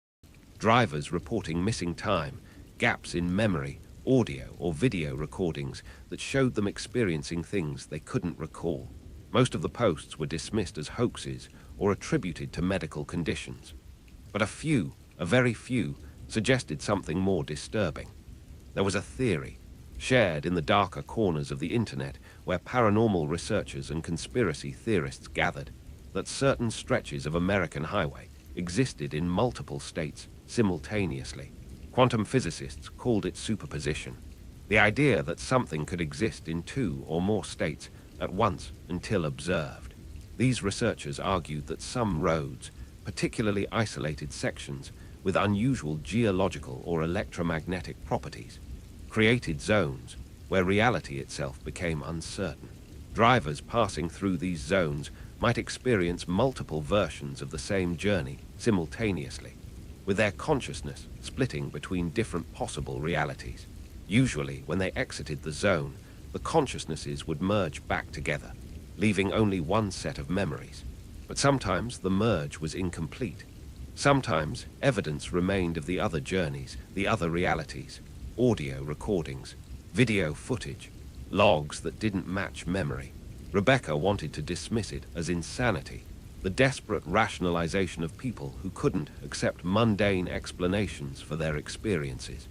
Drivers reporting missing time, gaps in memory, audio or video recordings that showed them experiencing things they couldn't recall. Most of the posts were dismissed as hoaxes or attributed to medical conditions. But a very few, suggested something more disturbing. There was a theory, shared in the darker corners of the internet where paranormal researchers and conspiracy theorists gathered, that certain stretches of American highway existed in multiple states simultaneously. Quantum physicists called it superposition, the idea that something could exist in two or more states at once until observed. These researchers argued that some roads, particularly isolated sections with unusual geological or electromagnetic properties, created zones where reality itself became uncertain. Drivers passing through these zones might experience multiple versions of the same journey simultaneously, with their consciousness splitting between different possible realities. Usually, when they exited the zone, the consciousnesses would merge back together, leaving only one set of memories. But sometimes the merge was incomplete. Sometimes evidence remained of the other journeys, the other realities, audio recordings, video footage, logs that didn't match memory. Rebecca wanted to dismiss it as insanity, the desperate rationalization of people who couldn't accept mundane explanations for their experiences.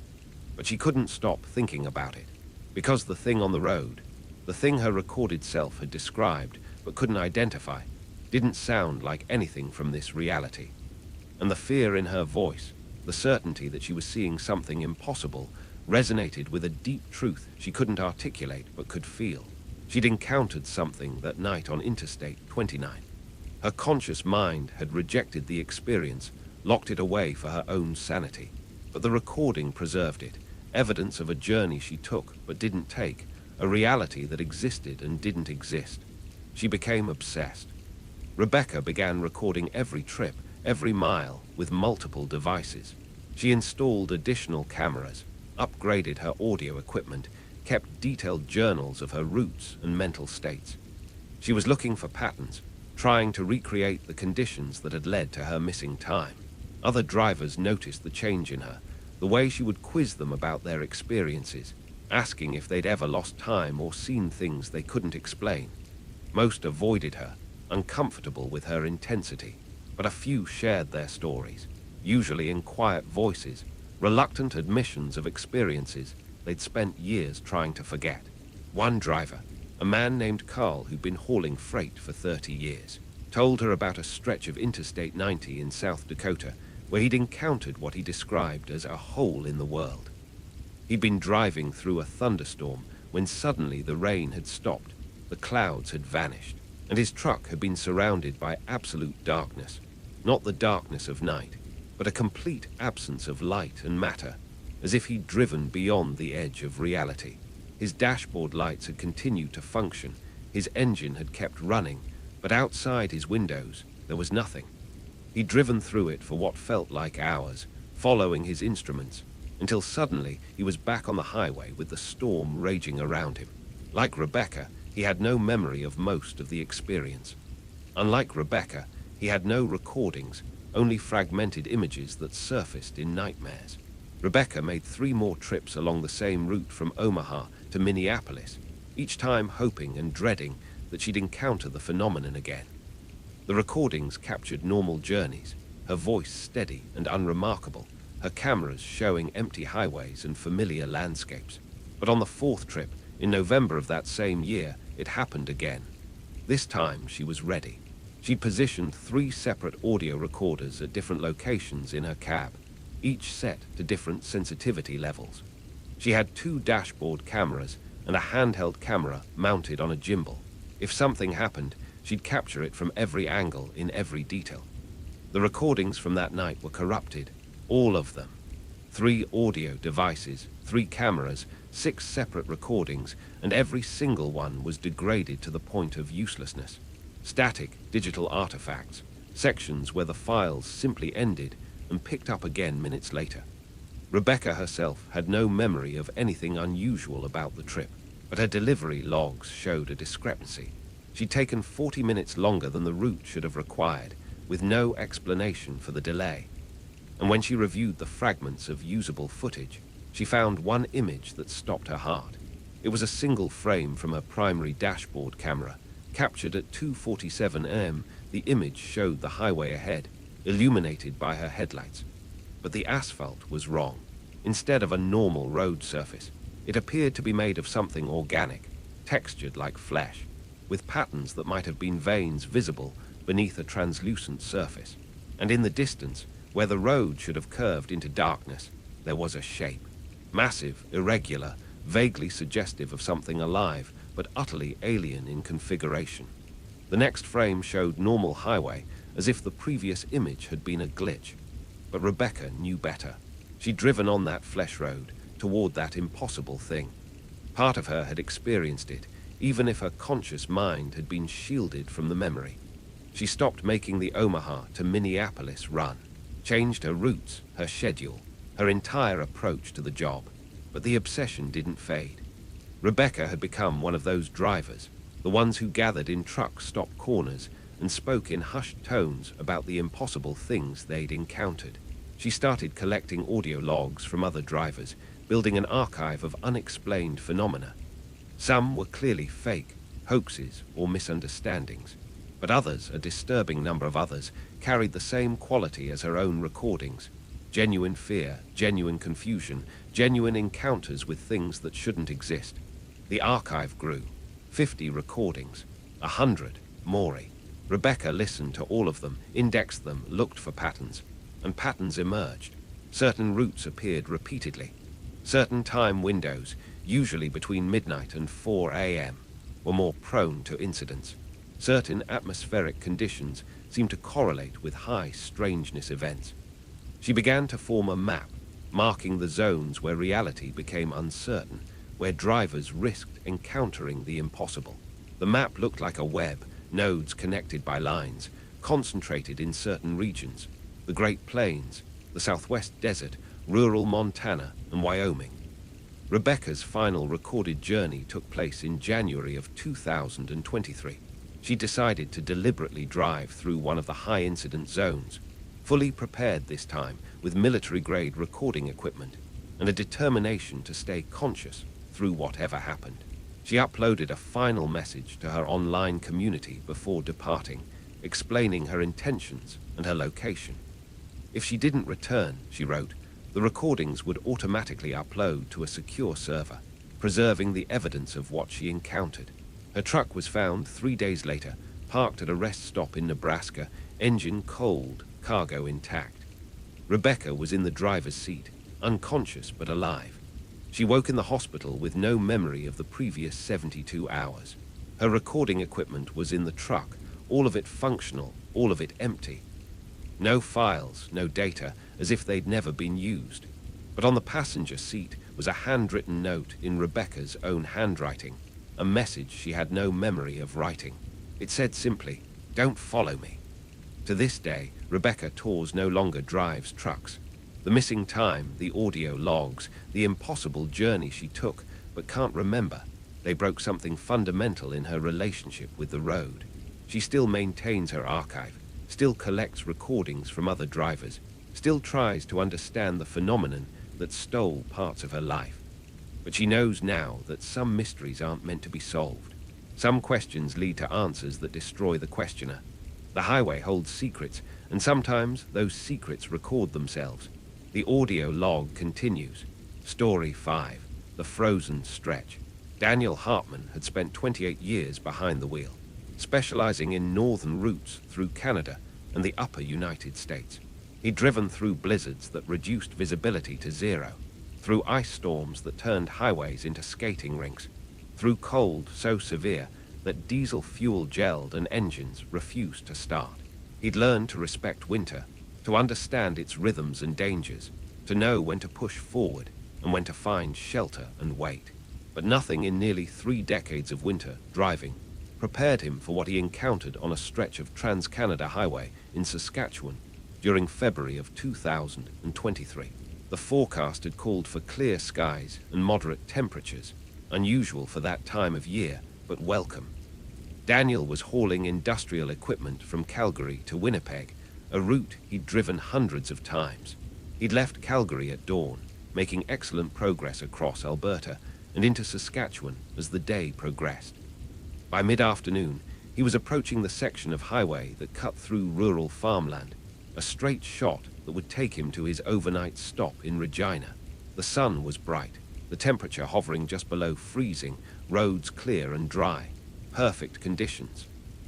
But she couldn't stop thinking about it, because the thing on the road, the thing her recorded self had described but couldn't identify, didn't sound like anything from this reality. And the fear in her voice, the certainty that she was seeing something impossible, resonated with a deep truth she couldn't articulate but could feel. She'd encountered something that night on Interstate 29. Her conscious mind had rejected the experience, locked it away for her own sanity. But the recording preserved it, evidence of a journey she took but didn't take, a reality that existed and didn't exist. She became obsessed. Rebecca began recording every trip, every mile, with multiple devices. She installed additional cameras, upgraded her audio equipment, kept detailed journals of her routes and mental states. She was looking for patterns, trying to recreate the conditions that had led to her missing time. Other drivers noticed the change in her, the way she would quiz them about their experiences, asking if they'd ever lost time or seen things they couldn't explain. Most avoided her, uncomfortable with her intensity, but a few shared their stories, usually in quiet voices, reluctant admissions of experiences they'd spent years trying to forget. One driver, a man named Carl who'd been hauling freight for 30 years, told her about a stretch of Interstate 90 in South Dakota where he'd encountered what he described as a hole in the world. He'd been driving through a thunderstorm when suddenly the rain had stopped, the clouds had vanished, and his truck had been surrounded by absolute darkness. Not the darkness of night, but a complete absence of light and matter, as if he'd driven beyond the edge of reality. His dashboard lights had continued to function, his engine had kept running, but outside his windows there was nothing. He'd driven through it for what felt like hours, following his instruments, until suddenly he was back on the highway with the storm raging around him. Like Rebecca, he had no memory of most of the experience. Unlike Rebecca, he had no recordings, only fragmented images that surfaced in nightmares. Rebecca made 3 more trips along the same route from Omaha to Minneapolis, each time hoping and dreading that she'd encounter the phenomenon again. The recordings captured normal journeys, her voice steady and unremarkable, her cameras showing empty highways and familiar landscapes. But on the 4th trip, In November of that same year, it happened again. This time, she was ready. She'd positioned 3 separate audio recorders at different locations in her cab, each set to different sensitivity levels. She had 2 dashboard cameras and a handheld camera mounted on a gimbal. If something happened, she'd capture it from every angle in every detail. The recordings from that night were corrupted, all of them. 3 audio devices, 3 cameras, 6 separate recordings, and every single one was degraded to the point of uselessness. Static digital artifacts, sections where the files simply ended and picked up again minutes later. Rebecca herself had no memory of anything unusual about the trip, but her delivery logs showed a discrepancy. She'd taken 40 minutes longer than the route should have required, with no explanation for the delay. And when she reviewed the fragments of usable footage, she found one image that stopped her heart. It was a single frame from her primary dashboard camera. Captured at 2:47 am, the image showed the highway ahead, illuminated by her headlights. But the asphalt was wrong. Instead of a normal road surface, it appeared to be made of something organic, textured like flesh, with patterns that might have been veins visible beneath a translucent surface. And in the distance, where the road should have curved into darkness, there was a shape. Massive, irregular, vaguely suggestive of something alive, but utterly alien in configuration. The next frame showed normal highway, as if the previous image had been a glitch. But Rebecca knew better. She'd driven on that flesh road, toward that impossible thing. Part of her had experienced it, even if her conscious mind had been shielded from the memory. She stopped making the Omaha to Minneapolis run, changed her routes, her schedule, her entire approach to the job, but the obsession didn't fade. Rebecca had become one of those drivers, the ones who gathered in truck stop corners and spoke in hushed tones about the impossible things they'd encountered. She started collecting audio logs from other drivers, building an archive of unexplained phenomena. Some were clearly fake, hoaxes or misunderstandings, but others, a disturbing number of others, carried the same quality as her own recordings. Genuine fear, genuine confusion, genuine encounters with things that shouldn't exist. The archive grew. 50 recordings, 100, Maury. Rebecca listened to all of them, indexed them, looked for patterns, and patterns emerged. Certain routes appeared repeatedly. Certain time windows, usually between midnight and 4 a.m., were more prone to incidents. Certain atmospheric conditions seemed to correlate with high strangeness events. She began to form a map, marking the zones where reality became uncertain, where drivers risked encountering the impossible. The map looked like a web, nodes connected by lines, concentrated in certain regions: the Great Plains, the Southwest Desert, rural Montana, and Wyoming. Rebecca's final recorded journey took place in January of 2023. She decided to deliberately drive through one of the high-incident zones, fully prepared this time with military-grade recording equipment and a determination to stay conscious through whatever happened. She uploaded a final message to her online community before departing, explaining her intentions and her location. If she didn't return, she wrote, the recordings would automatically upload to a secure server, preserving the evidence of what she encountered. Her truck was found 3 days later, parked at a rest stop in Nebraska, engine cold, cargo intact. Rebecca was in the driver's seat, unconscious but alive. She woke in the hospital with no memory of the previous 72 hours. Her recording equipment was in the truck, all of it functional, all of it empty. No files, no data, as if they'd never been used. But on the passenger seat was a handwritten note in Rebecca's own handwriting, a message she had no memory of writing. It said simply, "Don't follow me." To this day, Rebecca Torres no longer drives trucks. The missing time, the audio logs, the impossible journey she took, but can't remember. They broke something fundamental in her relationship with the road. She still maintains her archive, still collects recordings from other drivers, still tries to understand the phenomenon that stole parts of her life. But she knows now that some mysteries aren't meant to be solved. Some questions lead to answers that destroy the questioner. The highway holds secrets, and sometimes those secrets record themselves. The audio log continues. Story 5, The Frozen Stretch. Daniel Hartman had spent 28 years behind the wheel, specializing in northern routes through Canada and the upper United States. He'd driven through blizzards that reduced visibility to zero, through ice storms that turned highways into skating rinks, through cold so severe that diesel fuel gelled and engines refused to start. He'd learned to respect winter, to understand its rhythms and dangers, to know when to push forward and when to find shelter and wait. But nothing in nearly 3 decades of winter driving prepared him for what he encountered on a stretch of Trans-Canada Highway in Saskatchewan during February of 2023. The forecast had called for clear skies and moderate temperatures, unusual for that time of year, but welcome. Daniel was hauling industrial equipment from Calgary to Winnipeg, a route he'd driven hundreds of times. He'd left Calgary at dawn, making excellent progress across Alberta and into Saskatchewan as the day progressed. By mid-afternoon, he was approaching the section of highway that cut through rural farmland, a straight shot that would take him to his overnight stop in Regina. The sun was bright, the temperature hovering just below freezing, roads clear and dry. Perfect conditions.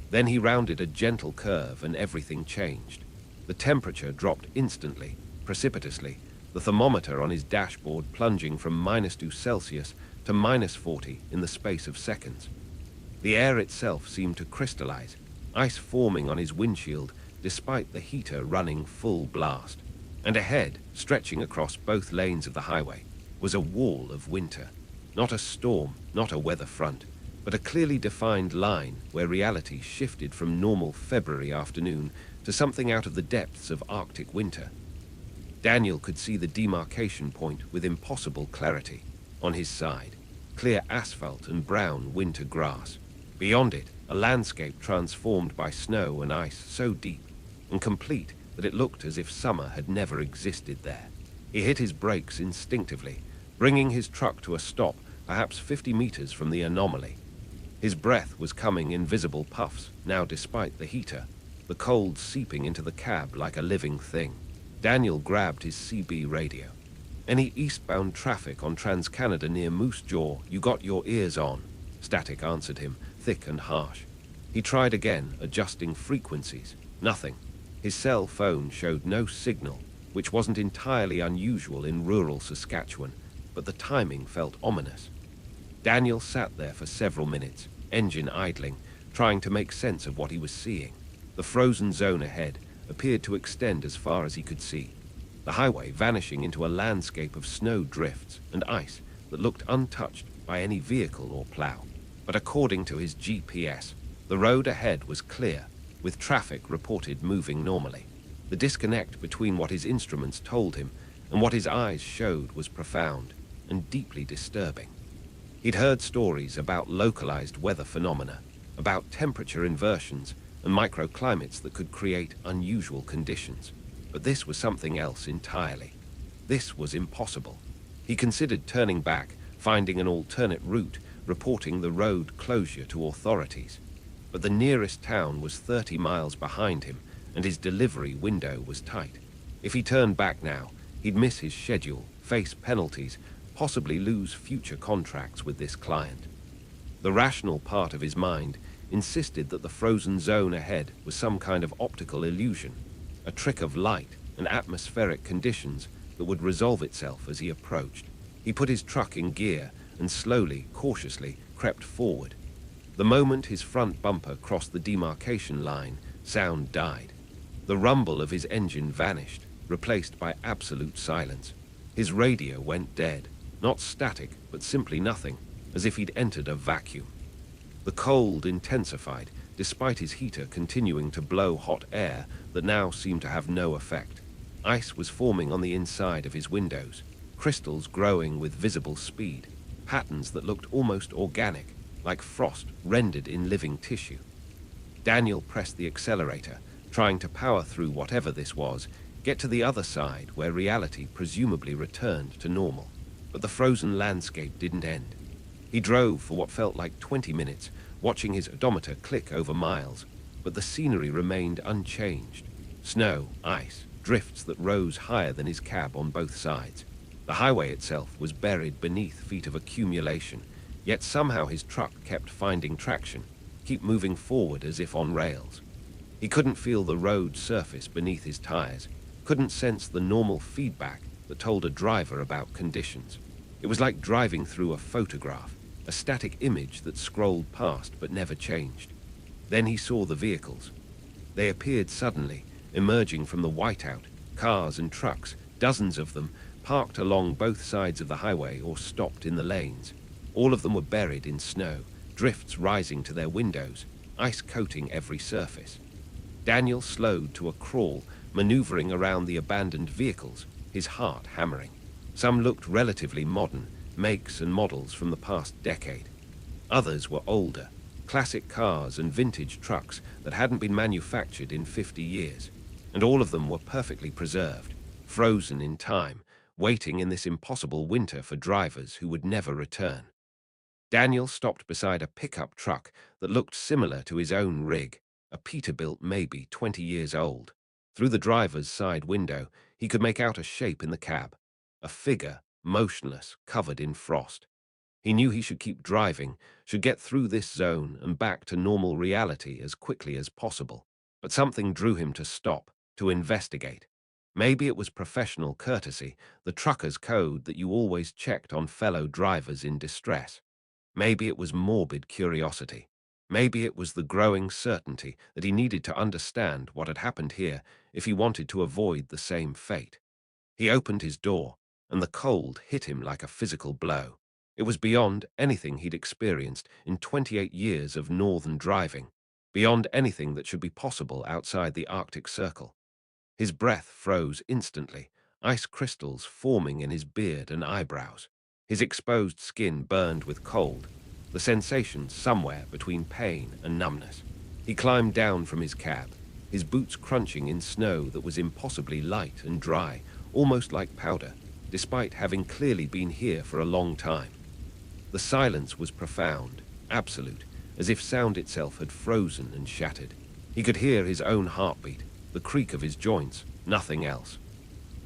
Then he rounded a gentle curve and everything changed. The temperature dropped instantly, precipitously, the thermometer on his dashboard plunging from -2 Celsius to -40 in the space of seconds. The air itself seemed to crystallize, ice forming on his windshield despite the heater running full blast. And ahead, stretching across both lanes of the highway, was a wall of winter. Not a storm, not a weather front, but a clearly defined line where reality shifted from normal February afternoon to something out of the depths of Arctic winter. Daniel could see the demarcation point with impossible clarity. On his side, clear asphalt and brown winter grass. Beyond it, a landscape transformed by snow and ice so deep and complete that it looked as if summer had never existed there. He hit his brakes instinctively, bringing his truck to a stop perhaps 50 meters from the anomaly. His breath was coming in visible puffs, now despite the heater, the cold seeping into the cab like a living thing. Daniel grabbed his CB radio. "Any eastbound traffic on Trans-Canada near Moose Jaw, you got your ears on," static answered him, thick and harsh. He tried again, adjusting frequencies. Nothing. His cell phone showed no signal, which wasn't entirely unusual in rural Saskatchewan, but the timing felt ominous. Daniel sat there for several minutes, engine idling, trying to make sense of what he was seeing. The frozen zone ahead appeared to extend as far as he could see, the highway vanishing into a landscape of snow drifts and ice that looked untouched by any vehicle or plow. But according to his GPS, the road ahead was clear, with traffic reported moving normally. The disconnect between what his instruments told him and what his eyes showed was profound and deeply disturbing. He'd heard stories about localized weather phenomena, about temperature inversions and microclimates that could create unusual conditions. But this was something else entirely. This was impossible. He considered turning back, finding an alternate route, reporting the road closure to authorities. But the nearest town was 30 miles behind him, and his delivery window was tight. If he turned back now, he'd miss his schedule, face penalties, possibly lose future contracts with this client. The rational part of his mind insisted that the frozen zone ahead was some kind of optical illusion, a trick of light and atmospheric conditions that would resolve itself as he approached. He put his truck in gear and slowly, cautiously, crept forward. The moment his front bumper crossed the demarcation line, sound died. The rumble of his engine vanished, replaced by absolute silence. His radio went dead, not static, but simply nothing, as if he'd entered a vacuum. The cold intensified, despite his heater continuing to blow hot air that now seemed to have no effect. Ice was forming on the inside of his windows, crystals growing with visible speed, patterns that looked almost organic, like frost rendered in living tissue. Daniel pressed the accelerator, trying to power through whatever this was, get to the other side where reality presumably returned to normal. But the frozen landscape didn't end. He drove for what felt like 20 minutes, watching his odometer click over miles, but the scenery remained unchanged. Snow, ice, drifts that rose higher than his cab on both sides. The highway itself was buried beneath feet of accumulation, Yet somehow his truck kept finding traction, keep moving forward as if on rails. He couldn't feel the road surface beneath his tires, couldn't sense the normal feedback that told a driver about conditions. It was like driving through a photograph, a static image that scrolled past but never changed. Then he saw the vehicles. They appeared suddenly, emerging from the whiteout, cars and trucks, dozens of them, parked along both sides of the highway or stopped in the lanes. All of them were buried in snow, drifts rising to their windows, ice coating every surface. Daniel slowed to a crawl, maneuvering around the abandoned vehicles, his heart hammering. Some looked relatively modern, makes and models from the past decade. Others were older, classic cars and vintage trucks that hadn't been manufactured in 50 years. And all of them were perfectly preserved, frozen in time, waiting in this impossible winter for drivers who would never return. Daniel stopped beside a pickup truck that looked similar to his own rig, a Peterbilt maybe 20 years old. Through the driver's side window, he could make out a shape in the cab, a figure, motionless, covered in frost. He knew he should keep driving, should get through this zone and back to normal reality as quickly as possible. But something drew him to stop, to investigate. Maybe it was professional courtesy, the trucker's code that you always checked on fellow drivers in distress. Maybe it was morbid curiosity. Maybe it was the growing certainty that he needed to understand what had happened here if he wanted to avoid the same fate. He opened his door, and the cold hit him like a physical blow. It was beyond anything he'd experienced in 28 years of northern driving, beyond anything that should be possible outside the Arctic Circle. His breath froze instantly, ice crystals forming in his beard and eyebrows. His exposed skin burned with cold, the sensation somewhere between pain and numbness. He climbed down from his cab, his boots crunching in snow that was impossibly light and dry, almost like powder, despite having clearly been here for a long time. The silence was profound, absolute, as if sound itself had frozen and shattered. He could hear his own heartbeat, the creak of his joints, nothing else.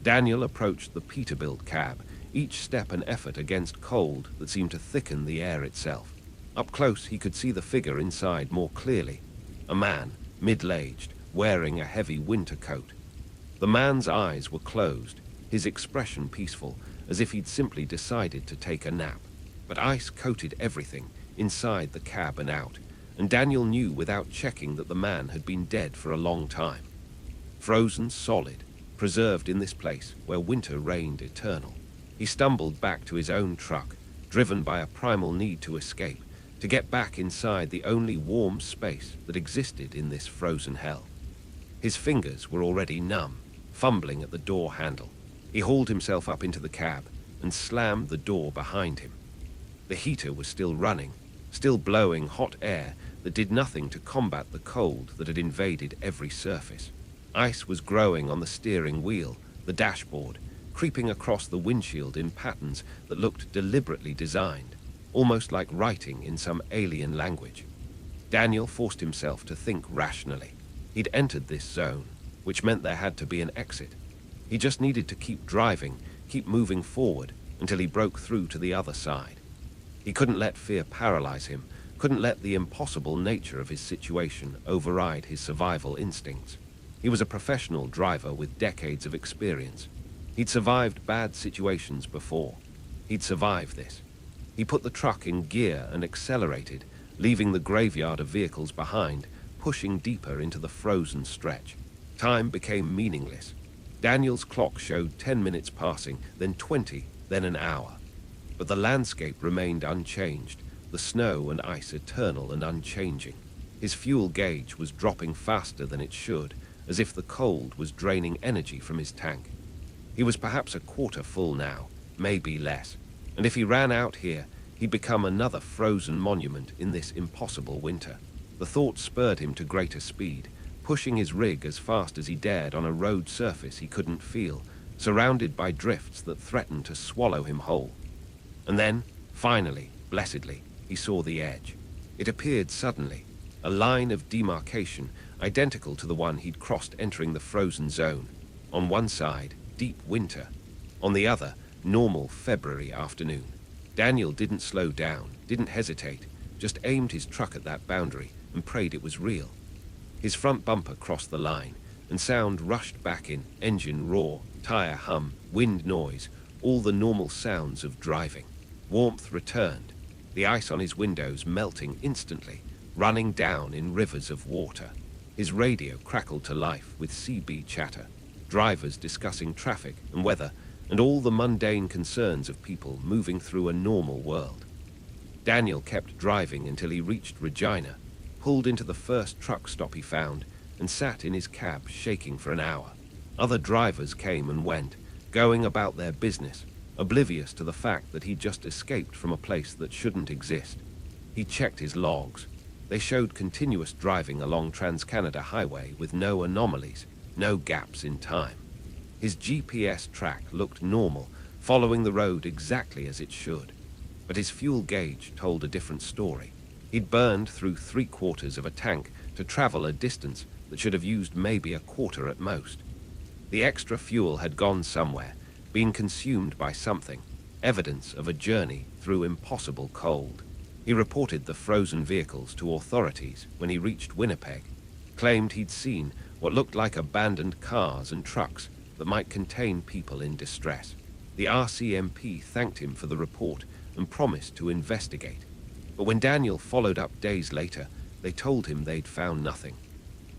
Daniel approached the Peterbilt cab, each step an effort against cold that seemed to thicken the air itself. Up close, he could see the figure inside more clearly. A man, middle-aged, wearing a heavy winter coat. The man's eyes were closed, his expression peaceful, as if he'd simply decided to take a nap. But ice coated everything, inside the cab and out, and Daniel knew without checking that the man had been dead for a long time. Frozen solid, preserved in this place where winter reigned eternal. He stumbled back to his own truck, driven by a primal need to escape, to get back inside the only warm space that existed in this frozen hell. His fingers were already numb, fumbling at the door handle. He hauled himself up into the cab and slammed the door behind him. The heater was still running, still blowing hot air that did nothing to combat the cold that had invaded every surface. Ice was growing on the steering wheel, the dashboard, creeping across the windshield in patterns that looked deliberately designed, almost like writing in some alien language. Daniel forced himself to think rationally. He'd entered this zone, which meant there had to be an exit. He just needed to keep driving, keep moving forward until he broke through to the other side. He couldn't let fear paralyze him, couldn't let the impossible nature of his situation override his survival instincts. He was a professional driver with decades of experience. He'd survived bad situations before. He'd survived this. He put the truck in gear and accelerated, leaving the graveyard of vehicles behind, pushing deeper into the frozen stretch. Time became meaningless. Daniel's clock showed 10 minutes passing, then 20, then an hour. But the landscape remained unchanged, the snow and ice eternal and unchanging. His fuel gauge was dropping faster than it should, as if the cold was draining energy from his tank. He was perhaps a quarter full now, maybe less, and if he ran out here, he'd become another frozen monument in this impossible winter. The thought spurred him to greater speed, pushing his rig as fast as he dared on a road surface he couldn't feel, surrounded by drifts that threatened to swallow him whole. And then, finally, blessedly, he saw the edge. It appeared suddenly, a line of demarcation identical to the one he'd crossed entering the frozen zone. On one side, deep winter. On the other, normal February afternoon. Daniel didn't slow down, didn't hesitate, just aimed his truck at that boundary and prayed it was real. His front bumper crossed the line, and sound rushed back in: engine roar, tire hum, wind noise, all the normal sounds of driving. Warmth returned, the ice on his windows melting instantly, running down in rivers of water. His radio crackled to life with CB chatter, drivers discussing traffic and weather, and all the mundane concerns of people moving through a normal world. Daniel kept driving until he reached Regina, pulled into the first truck stop he found, and sat in his cab shaking for an hour. Other drivers came and went, going about their business, oblivious to the fact that he'd just escaped from a place that shouldn't exist. He checked his logs. They showed continuous driving along Trans-Canada Highway with no anomalies, no gaps in time. His GPS track looked normal, following the road exactly as it should. But his fuel gauge told a different story. He'd burned through 3/4 of a tank to travel a distance that should have used maybe a quarter at most. The extra fuel had gone somewhere, been consumed by something, evidence of a journey through impossible cold. He reported the frozen vehicles to authorities when he reached Winnipeg, claimed he'd seen what looked like abandoned cars and trucks that might contain people in distress. The RCMP thanked him for the report and promised to investigate. But when Daniel followed up days later, they told him they'd found nothing.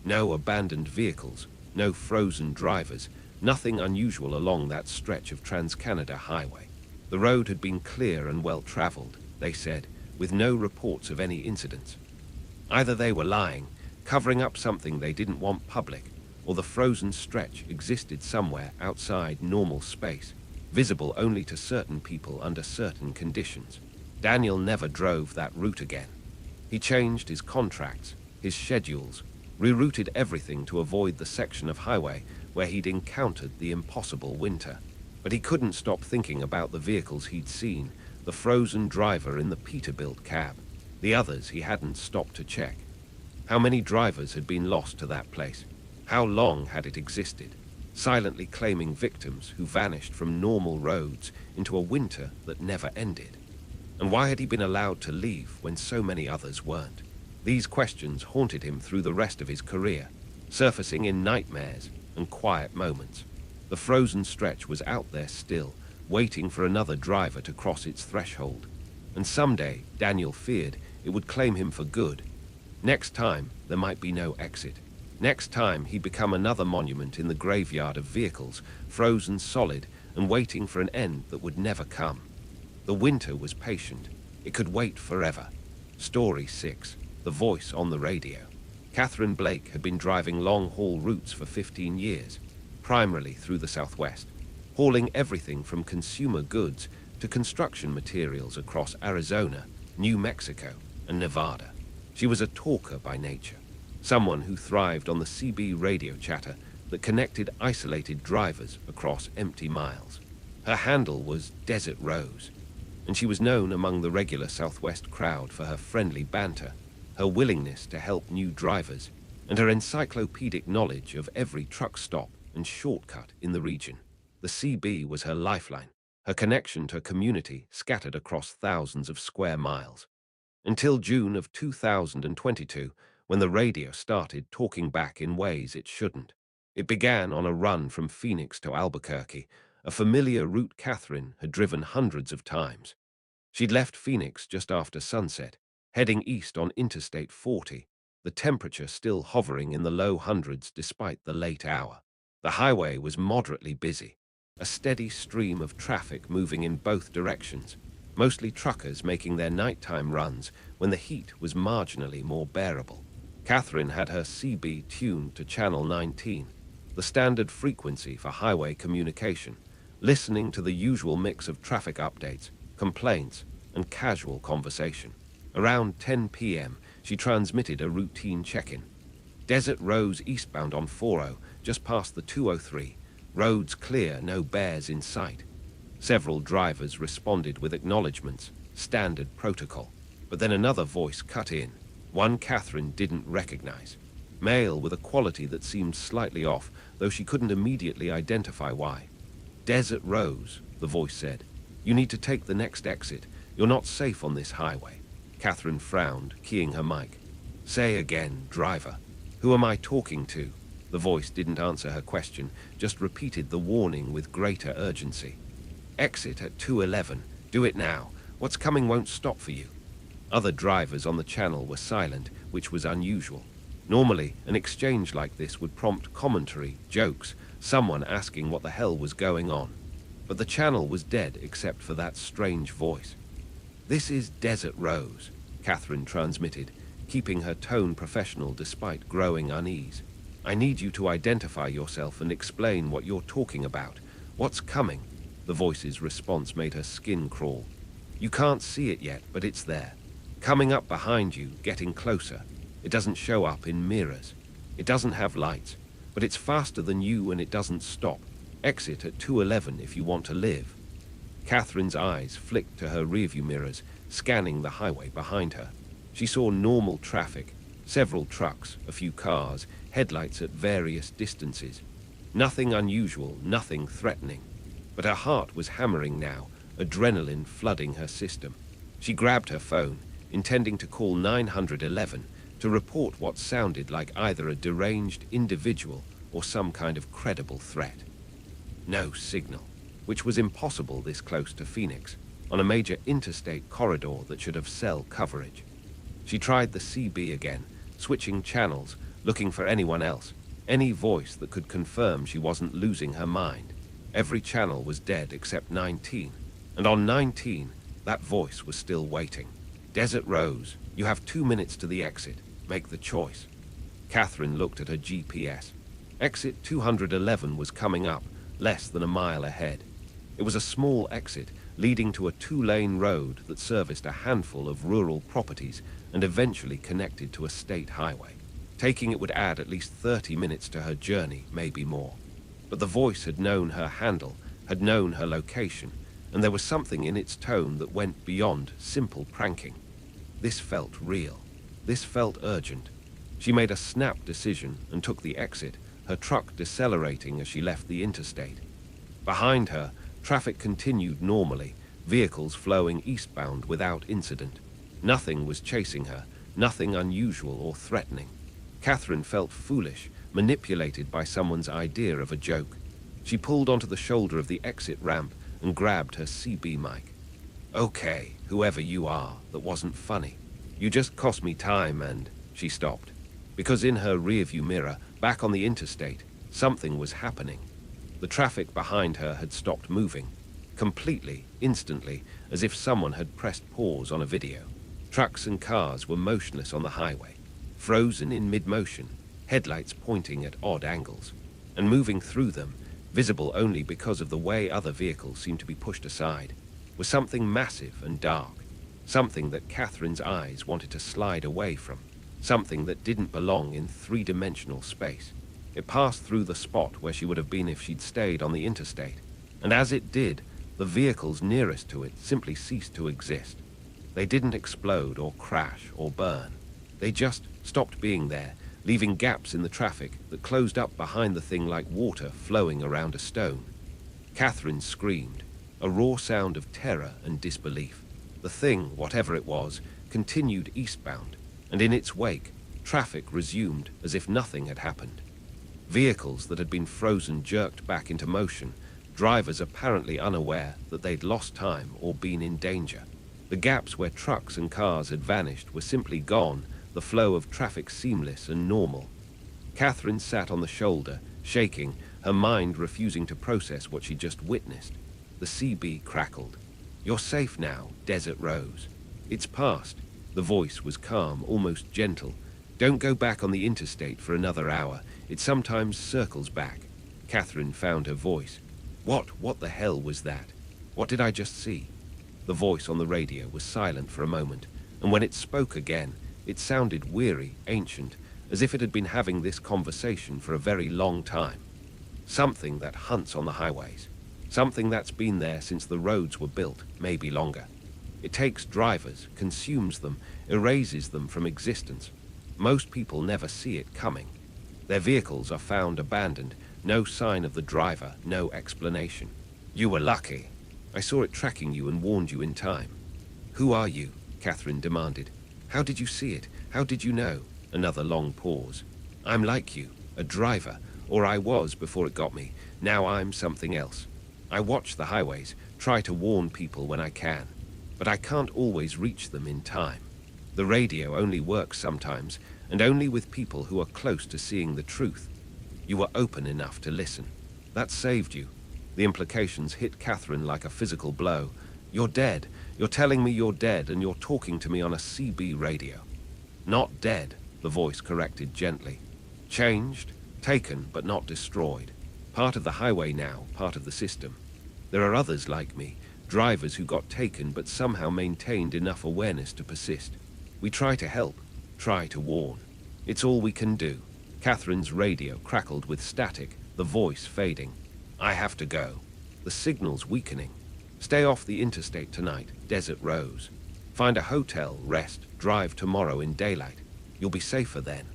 No abandoned vehicles, no frozen drivers, nothing unusual along that stretch of Trans-Canada Highway. The road had been clear and well-traveled, they said, with no reports of any incidents. Either they were lying, covering up something they didn't want public, or the frozen stretch existed somewhere outside normal space, visible only to certain people under certain conditions. Daniel never drove that route again. He changed his contracts, his schedules, rerouted everything to avoid the section of highway where he'd encountered the impossible winter. But he couldn't stop thinking about the vehicles he'd seen, the frozen driver in the Peterbilt cab, the others he hadn't stopped to check. How many drivers had been lost to that place? How long had it existed, silently claiming victims who vanished from normal roads into a winter that never ended? And why had he been allowed to leave when so many others weren't? These questions haunted him through the rest of his career, surfacing in nightmares and quiet moments. The frozen stretch was out there still, waiting for another driver to cross its threshold. And someday, Daniel feared, it would claim him for good. Next time, there might be no exit. Next time, he'd become another monument in the graveyard of vehicles, frozen solid and waiting for an end that would never come. The winter was patient. It could wait forever. Story 6. The voice on the radio. Catherine Blake had been driving long-haul routes for 15 years, primarily through the Southwest, hauling everything from consumer goods to construction materials across Arizona, New Mexico, and Nevada. She was a talker by nature, someone who thrived on the CB radio chatter that connected isolated drivers across empty miles. Her handle was Desert Rose, and she was known among the regular Southwest crowd for her friendly banter, her willingness to help new drivers, and her encyclopedic knowledge of every truck stop and shortcut in the region. The CB was her lifeline, her connection to a community scattered across thousands of square miles. Until June of 2022, when the radio started talking back in ways it shouldn't. It began on a run from Phoenix to Albuquerque, a familiar route Catherine had driven hundreds of times. She'd left Phoenix just after sunset, heading east on Interstate 40, the temperature still hovering in the low hundreds despite the late hour. The highway was moderately busy, a steady stream of traffic moving in both directions, mostly truckers making their nighttime runs when the heat was marginally more bearable. Catherine had her CB tuned to Channel 19, the standard frequency for highway communication, listening to the usual mix of traffic updates, complaints, and casual conversation. Around 10 p.m., she transmitted a routine check-in. Desert Rose eastbound on 40, just past the 203. Roads clear, no bears in sight. Several drivers responded with acknowledgements, standard protocol. But then another voice cut in, one Catherine didn't recognize. Male with a quality that seemed slightly off, though she couldn't immediately identify why. "Desert Rose," the voice said. "You need to take the next exit. You're not safe on this highway. Catherine frowned, keying her mic. Say again, driver. Who am I talking to? The voice didn't answer her question, just repeated the warning with greater urgency. Exit at 211. Do it now. What's coming won't stop for you. Other drivers on the channel were silent, which was unusual. Normally, an exchange like this would prompt commentary, jokes, someone asking what the hell was going on. But the channel was dead except for that strange voice. This is Desert Rose, Catherine transmitted, keeping her tone professional despite growing unease. I need you to identify yourself and explain what you're talking about. What's coming? The voice's response made her skin crawl. You can't see it yet, but it's there. Coming up behind you, getting closer. It doesn't show up in mirrors. It doesn't have lights, but it's faster than you and it doesn't stop. Exit at 211 if you want to live. Catherine's eyes flicked to her rearview mirrors, scanning the highway behind her. She saw normal traffic, several trucks, a few cars, headlights at various distances. Nothing unusual, nothing threatening. But her heart was hammering now, adrenaline flooding her system. She grabbed her phone, intending to call 911 to report what sounded like either a deranged individual or some kind of credible threat. No signal, which was impossible this close to Phoenix, on a major interstate corridor that should have cell coverage. She tried the CB again, switching channels, looking for anyone else, any voice that could confirm she wasn't losing her mind. Every channel was dead except 19, and on 19, that voice was still waiting. Desert Rose, you have 2 minutes to the exit. Make the choice. Catherine looked at her GPS. Exit 211 was coming up, less than a mile ahead. It was a small exit leading to a 2-lane road that serviced a handful of rural properties and eventually connected to a state highway. Taking it would add at least 30 minutes to her journey, maybe more. But the voice had known her handle, had known her location, and there was something in its tone that went beyond simple pranking. This felt real. This felt urgent. She made a snap decision and took the exit, her truck decelerating as she left the interstate. Behind her, traffic continued normally, vehicles flowing eastbound without incident. Nothing was chasing her, nothing unusual or threatening. Catherine felt foolish, manipulated by someone's idea of a joke. She pulled onto the shoulder of the exit ramp and grabbed her CB mic. Okay, whoever you are, that wasn't funny. You just cost me time and... She stopped. Because in her rearview mirror, back on the interstate, something was happening. The traffic behind her had stopped moving. Completely, instantly, as if someone had pressed pause on a video. Trucks and cars were motionless on the highway, frozen in mid-motion, headlights pointing at odd angles. And moving through them, visible only because of the way other vehicles seemed to be pushed aside, was something massive and dark. Something that Catherine's eyes wanted to slide away from. Something that didn't belong in three-dimensional space. It passed through the spot where she would have been if she'd stayed on the interstate. And as it did, the vehicles nearest to it simply ceased to exist. They didn't explode or crash or burn. They just stopped being there, leaving gaps in the traffic that closed up behind the thing like water flowing around a stone. Catherine screamed, a raw sound of terror and disbelief. The thing, whatever it was, continued eastbound, and in its wake, traffic resumed as if nothing had happened. Vehicles that had been frozen jerked back into motion, drivers apparently unaware that they'd lost time or been in danger. The gaps where trucks and cars had vanished were simply gone, the flow of traffic seamless and normal. Catherine sat on the shoulder, shaking, her mind refusing to process what she just witnessed. The CB crackled. You're safe now, Desert Rose. It's past. The voice was calm, almost gentle. Don't go back on the interstate for another hour. It sometimes circles back. Catherine found her voice. What the hell was that? What did I just see? The voice on the radio was silent for a moment, and when it spoke again, it sounded weary, ancient, as if it had been having this conversation for a very long time. Something that hunts on the highways. Something that's been there since the roads were built, maybe longer. It takes drivers, consumes them, erases them from existence. Most people never see it coming. Their vehicles are found abandoned, no sign of the driver, no explanation. You were lucky. I saw it tracking you and warned you in time. "Who are you?" Catherine demanded. "How did you see it? How did you know?" Another long pause. "I'm like you, a driver, or I was before it got me. Now I'm something else. I watch the highways, try to warn people when I can, but I can't always reach them in time. The radio only works sometimes, and only with people who are close to seeing the truth. You were open enough to listen. That saved you." The implications hit Catherine like a physical blow. "You're dead. You're telling me you're dead, and you're talking to me on a CB radio." "Not dead," the voice corrected gently. "Changed, taken, but not destroyed. Part of the highway now, part of the system. There are others like me, drivers who got taken but somehow maintained enough awareness to persist. We try to help, try to warn. It's all we can do." Catherine's radio crackled with static, the voice fading. "I have to go. The signal's weakening. Stay off the interstate tonight, Desert Rose. Find a hotel, rest, drive tomorrow in daylight. You'll be safer then."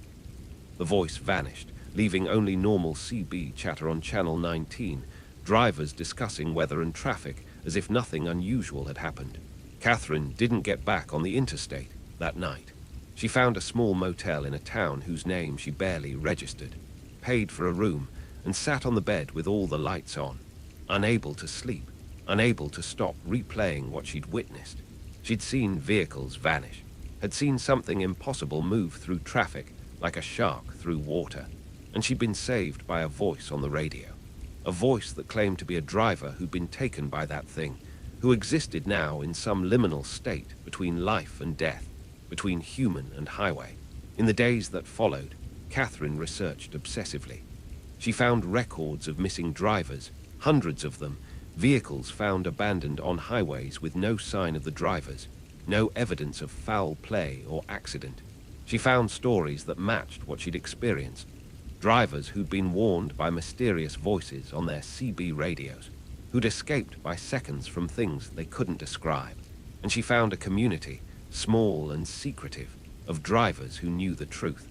The voice vanished, leaving only normal CB chatter on Channel 19, drivers discussing weather and traffic as if nothing unusual had happened. Catherine didn't get back on the interstate that night. She found a small motel in a town whose name she barely registered, paid for a room, and sat on the bed with all the lights on, unable to sleep, unable to stop replaying what she'd witnessed. She'd seen vehicles vanish, had seen something impossible move through traffic like a shark through water, and she'd been saved by a voice on the radio. A voice that claimed to be a driver who'd been taken by that thing, who existed now in some liminal state between life and death, between human and highway. In the days that followed, Catherine researched obsessively. She found records of missing drivers, hundreds of them, vehicles found abandoned on highways with no sign of the drivers, no evidence of foul play or accident. She found stories that matched what she'd experienced. Drivers who'd been warned by mysterious voices on their CB radios, who'd escaped by seconds from things they couldn't describe. And she found a community, small and secretive, of drivers who knew the truth,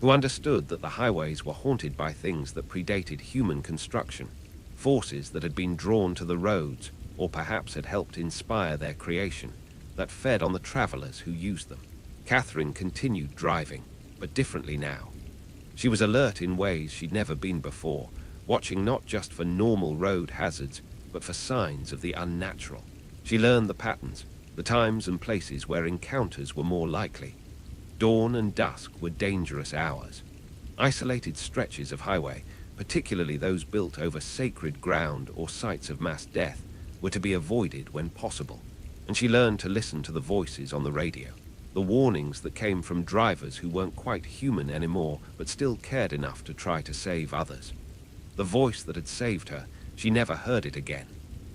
who understood that the highways were haunted by things that predated human construction, forces that had been drawn to the roads or perhaps had helped inspire their creation, that fed on the travelers who used them. Catherine continued driving, but differently now. She was alert in ways she'd never been before, watching not just for normal road hazards, but for signs of the unnatural. She learned the patterns, the times and places where encounters were more likely. Dawn and dusk were dangerous hours. Isolated stretches of highway, particularly those built over sacred ground or sites of mass death, were to be avoided when possible. And she learned to listen to the voices on the radio, the warnings that came from drivers who weren't quite human anymore but still cared enough to try to save others. The voice that had saved her, she never heard it again.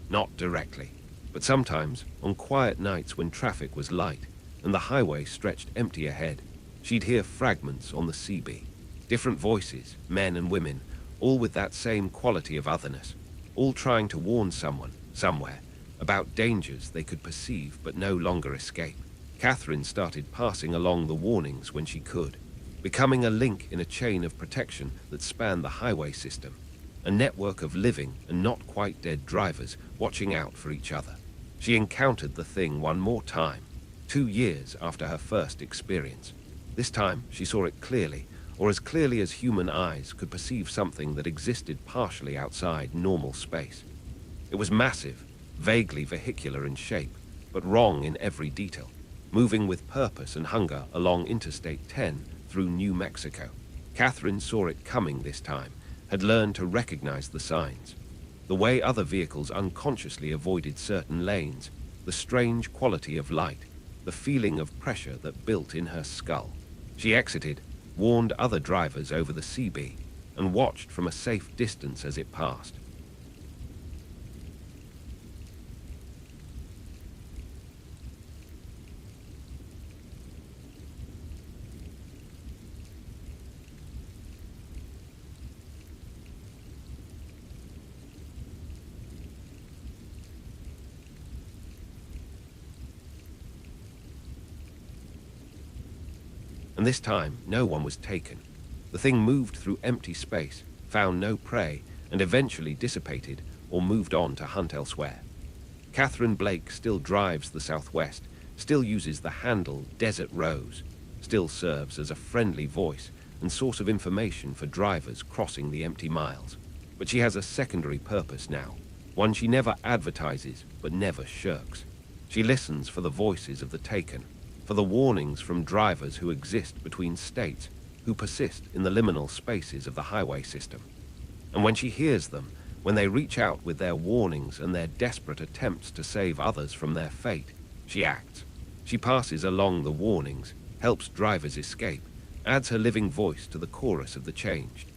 Not directly, but sometimes, on quiet nights when traffic was light and the highway stretched empty ahead, she'd hear fragments on the CB. Different voices, men and women, all with that same quality of otherness, all trying to warn someone, somewhere, about dangers they could perceive but no longer escape. Catherine started passing along the warnings when she could, becoming a link in a chain of protection that spanned the highway system, a network of living and not quite dead drivers watching out for each other. She encountered the thing one more time, 2 years after her first experience. This time she saw it clearly, or as clearly as human eyes could perceive something that existed partially outside normal space. It was massive, vaguely vehicular in shape, but wrong in every detail, moving with purpose and hunger along Interstate 10 through New Mexico. Catherine saw it coming this time, had learned to recognize the signs. The way other vehicles unconsciously avoided certain lanes, the strange quality of light, the feeling of pressure that built in her skull. She exited, warned other drivers over the CB, and watched from a safe distance as it passed. And this time, no one was taken. The thing moved through empty space, found no prey, and eventually dissipated or moved on to hunt elsewhere. Catherine Blake still drives the Southwest, still uses the handle Desert Rose, still serves as a friendly voice and source of information for drivers crossing the empty miles. But she has a secondary purpose now, one she never advertises but never shirks. She listens for the voices of the taken, for the warnings from drivers who exist between states, who persist in the liminal spaces of the highway system. And when she hears them, when they reach out with their warnings and their desperate attempts to save others from their fate, she acts. She passes along the warnings, helps drivers escape, adds her living voice to the chorus of the changed.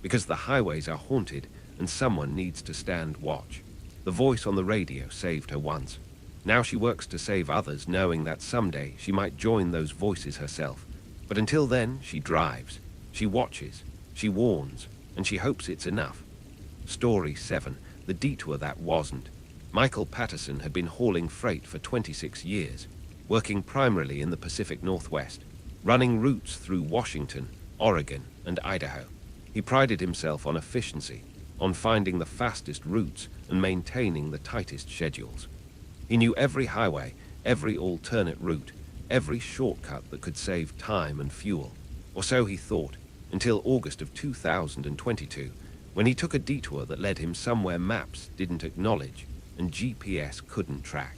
Because the highways are haunted and someone needs to stand watch. The voice on the radio saved her once. Now she works to save others, knowing that someday she might join those voices herself. But until then, she drives, she watches, she warns, and she hopes it's enough. Story 7, The Detour That Wasn't. Michael Patterson had been hauling freight for 26 years, working primarily in the Pacific Northwest, running routes through Washington, Oregon, and Idaho. He prided himself on efficiency, on finding the fastest routes and maintaining the tightest schedules. He knew every highway, every alternate route, every shortcut that could save time and fuel. Or so he thought, until August of 2022, when he took a detour that led him somewhere maps didn't acknowledge and GPS couldn't track.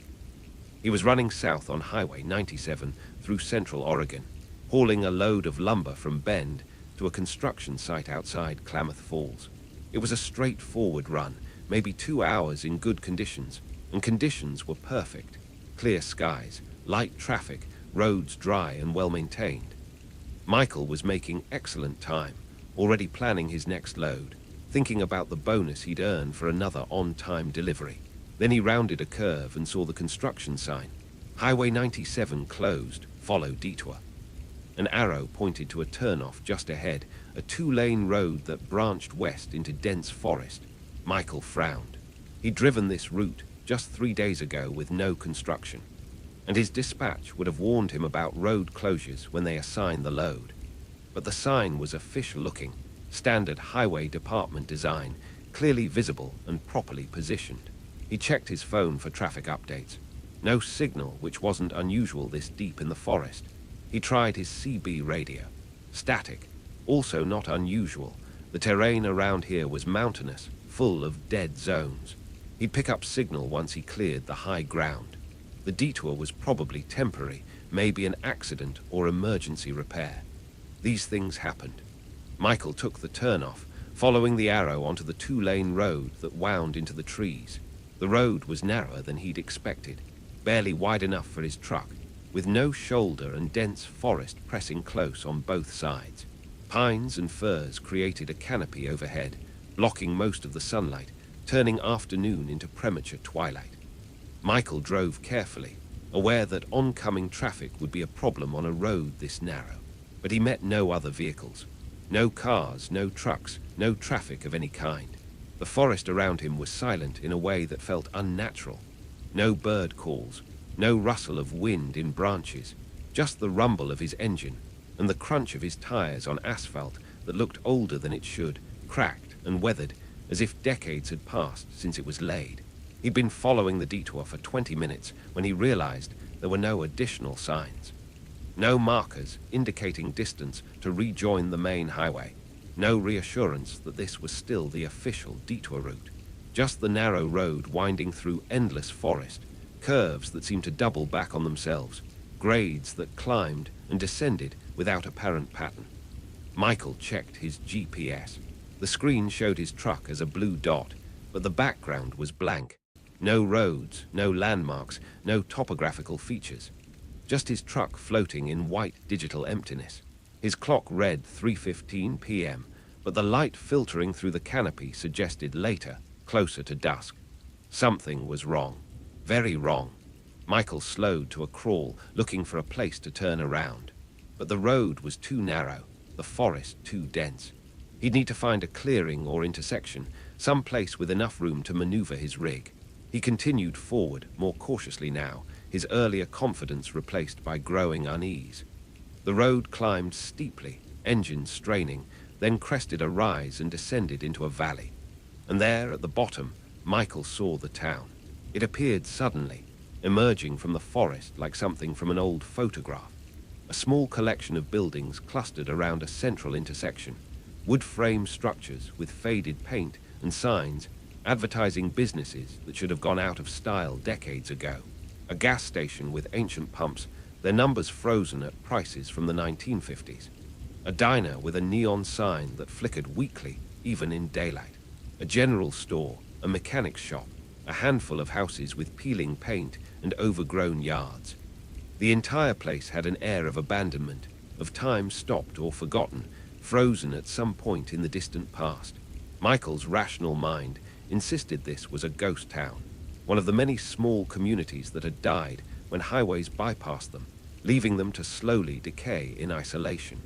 He was running south on Highway 97 through central Oregon, hauling a load of lumber from Bend to a construction site outside Klamath Falls. It was a straightforward run, maybe 2 hours in good conditions, and conditions were perfect. Clear skies, light traffic, roads dry and well-maintained. Michael was making excellent time, already planning his next load, thinking about the bonus he'd earn for another on-time delivery. Then he rounded a curve and saw the construction sign. Highway 97 closed, follow detour. An arrow pointed to a turnoff just ahead, a 2-lane road that branched west into dense forest. Michael frowned. He'd driven this route just 3 days ago with no construction, and his dispatch would have warned him about road closures when they assigned the load. But the sign was official-looking, standard highway department design, clearly visible and properly positioned. He checked his phone for traffic updates. No signal, which wasn't unusual this deep in the forest. He tried his CB radio. Static, also not unusual. The terrain around here was mountainous, full of dead zones. He'd pick up signal once he cleared the high ground. The detour was probably temporary, maybe an accident or emergency repair. These things happened. Michael took the turnoff, following the arrow onto the 2-lane road that wound into the trees. The road was narrower than he'd expected, barely wide enough for his truck, with no shoulder and dense forest pressing close on both sides. Pines and firs created a canopy overhead, blocking most of the sunlight, turning afternoon into premature twilight. Michael drove carefully, aware that oncoming traffic would be a problem on a road this narrow. But he met no other vehicles. No cars, no trucks, no traffic of any kind. The forest around him was silent in a way that felt unnatural. No bird calls, no rustle of wind in branches, just the rumble of his engine and the crunch of his tires on asphalt that looked older than it should, cracked and weathered, as if decades had passed since it was laid. He'd been following the detour for 20 minutes when he realized there were no additional signs. No markers indicating distance to rejoin the main highway. No reassurance that this was still the official detour route. Just the narrow road winding through endless forest, curves that seemed to double back on themselves, grades that climbed and descended without apparent pattern. Michael checked his GPS. The screen showed his truck as a blue dot, but the background was blank. No roads, no landmarks, no topographical features. Just his truck floating in white digital emptiness. His clock read 3:15 p.m., but the light filtering through the canopy suggested later, closer to dusk. Something was wrong. Very wrong. Michael slowed to a crawl, looking for a place to turn around. But the road was too narrow, the forest too dense. He'd need to find a clearing or intersection, some place with enough room to maneuver his rig. He continued forward, more cautiously now, his earlier confidence replaced by growing unease. The road climbed steeply, engines straining, then crested a rise and descended into a valley. And there, at the bottom, Michael saw the town. It appeared suddenly, emerging from the forest like something from an old photograph. A small collection of buildings clustered around a central intersection, wood-frame structures with faded paint and signs advertising businesses that should have gone out of style decades ago. A gas station with ancient pumps, their numbers frozen at prices from the 1950s. A diner with a neon sign that flickered weakly, even in daylight. A general store, a mechanic's shop, a handful of houses with peeling paint and overgrown yards. The entire place had an air of abandonment, of time stopped or forgotten, frozen at some point in the distant past. Michael's rational mind insisted this was a ghost town, one of the many small communities that had died when highways bypassed them, leaving them to slowly decay in isolation.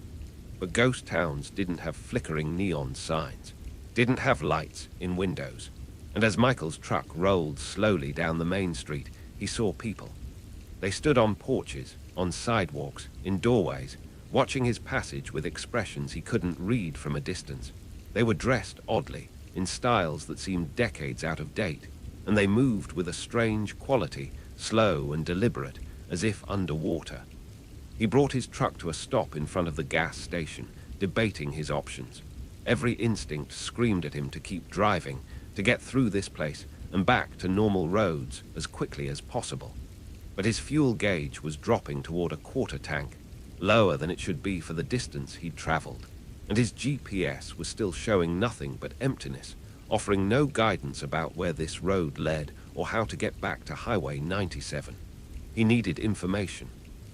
But ghost towns didn't have flickering neon signs, didn't have lights in windows. And as Michael's truck rolled slowly down the main street, he saw people. They stood on porches, on sidewalks, in doorways, watching his passage with expressions he couldn't read from a distance. They were dressed oddly, in styles that seemed decades out of date, and they moved with a strange quality, slow and deliberate, as if underwater. He brought his truck to a stop in front of the gas station, debating his options. Every instinct screamed at him to keep driving, to get through this place and back to normal roads as quickly as possible. But his fuel gauge was dropping toward a quarter tank, lower than it should be for the distance he'd traveled, and his GPS was still showing nothing but emptiness, offering no guidance about where this road led or how to get back to Highway 97. He needed information.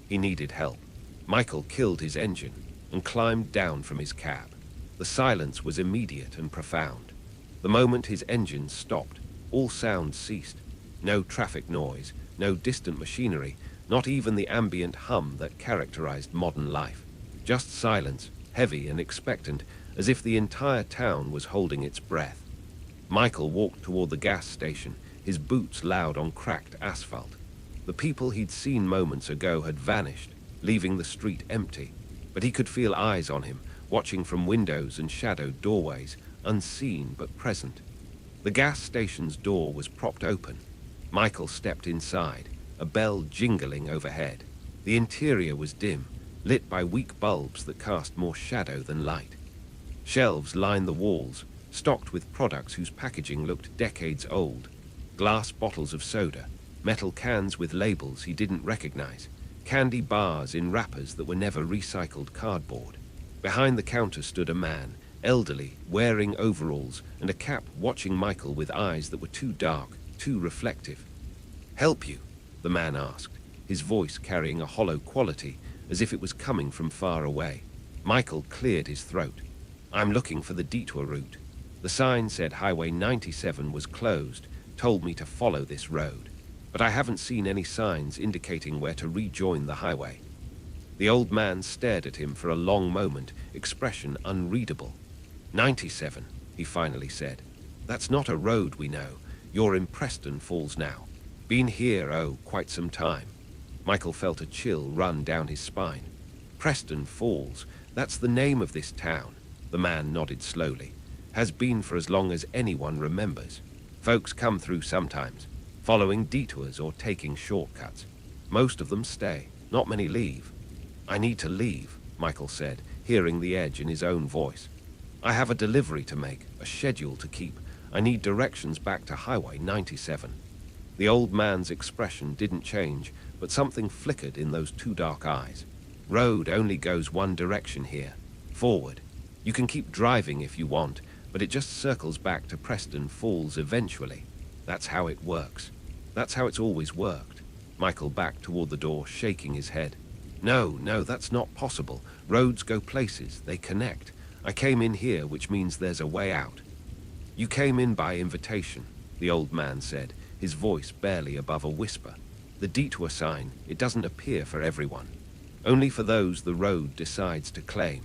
He needed help. Michael killed his engine and climbed down from his cab. The silence was immediate and profound. The moment his engine stopped, all sound ceased. No traffic noise, no distant machinery, not even the ambient hum that characterized modern life. Just silence, heavy and expectant, as if the entire town was holding its breath. Michael walked toward the gas station, his boots loud on cracked asphalt. The people he'd seen moments ago had vanished, leaving the street empty, but he could feel eyes on him, watching from windows and shadowed doorways, unseen but present. The gas station's door was propped open. Michael stepped inside, a bell jingling overhead. The interior was dim, lit by weak bulbs that cast more shadow than light. Shelves lined the walls, stocked with products whose packaging looked decades old. Glass bottles of soda, metal cans with labels he didn't recognize, candy bars in wrappers that were never recycled cardboard. Behind the counter stood a man, elderly, wearing overalls and a cap, watching Michael with eyes that were too dark, too reflective. "Help you?" the man asked, his voice carrying a hollow quality, as if it was coming from far away. Michael cleared his throat. "I'm looking for the Detour route. The sign said Highway 97 was closed, told me to follow this road. But I haven't seen any signs indicating where to rejoin the highway." The old man stared at him for a long moment, expression unreadable. 97, he finally said. "That's not a road we know. You're in Preston Falls now. Been here, quite some time." Michael felt a chill run down his spine. "Preston Falls, that's the name of this town," the man nodded slowly. "Has been for as long as anyone remembers. Folks come through sometimes, following detours or taking shortcuts. Most of them stay, not many leave." "I need to leave," Michael said, hearing the edge in his own voice. "I have a delivery to make, a schedule to keep. I need directions back to Highway 97. The old man's expression didn't change, but something flickered in those too dark eyes. "Road only goes one direction here, forward. You can keep driving if you want, but it just circles back to Preston Falls eventually. That's how it works. That's how it's always worked." Michael backed toward the door, shaking his head. No, that's not possible. Roads go places, they connect. I came in here, which means there's a way out." "You came in by invitation," the old man said, his voice barely above a whisper. "The detour sign, it doesn't appear for everyone. Only for those the road decides to claim.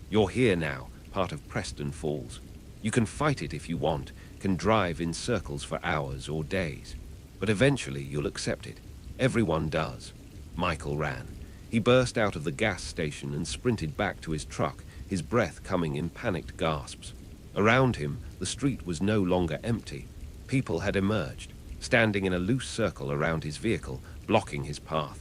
You're here now, part of Preston Falls. You can fight it if you want, can drive in circles for hours or days. But eventually you'll accept it. Everyone does." Michael ran. He burst out of the gas station and sprinted back to his truck, his breath coming in panicked gasps. Around him, the street was no longer empty. People had emerged. standing in a loose circle around his vehicle, blocking his path.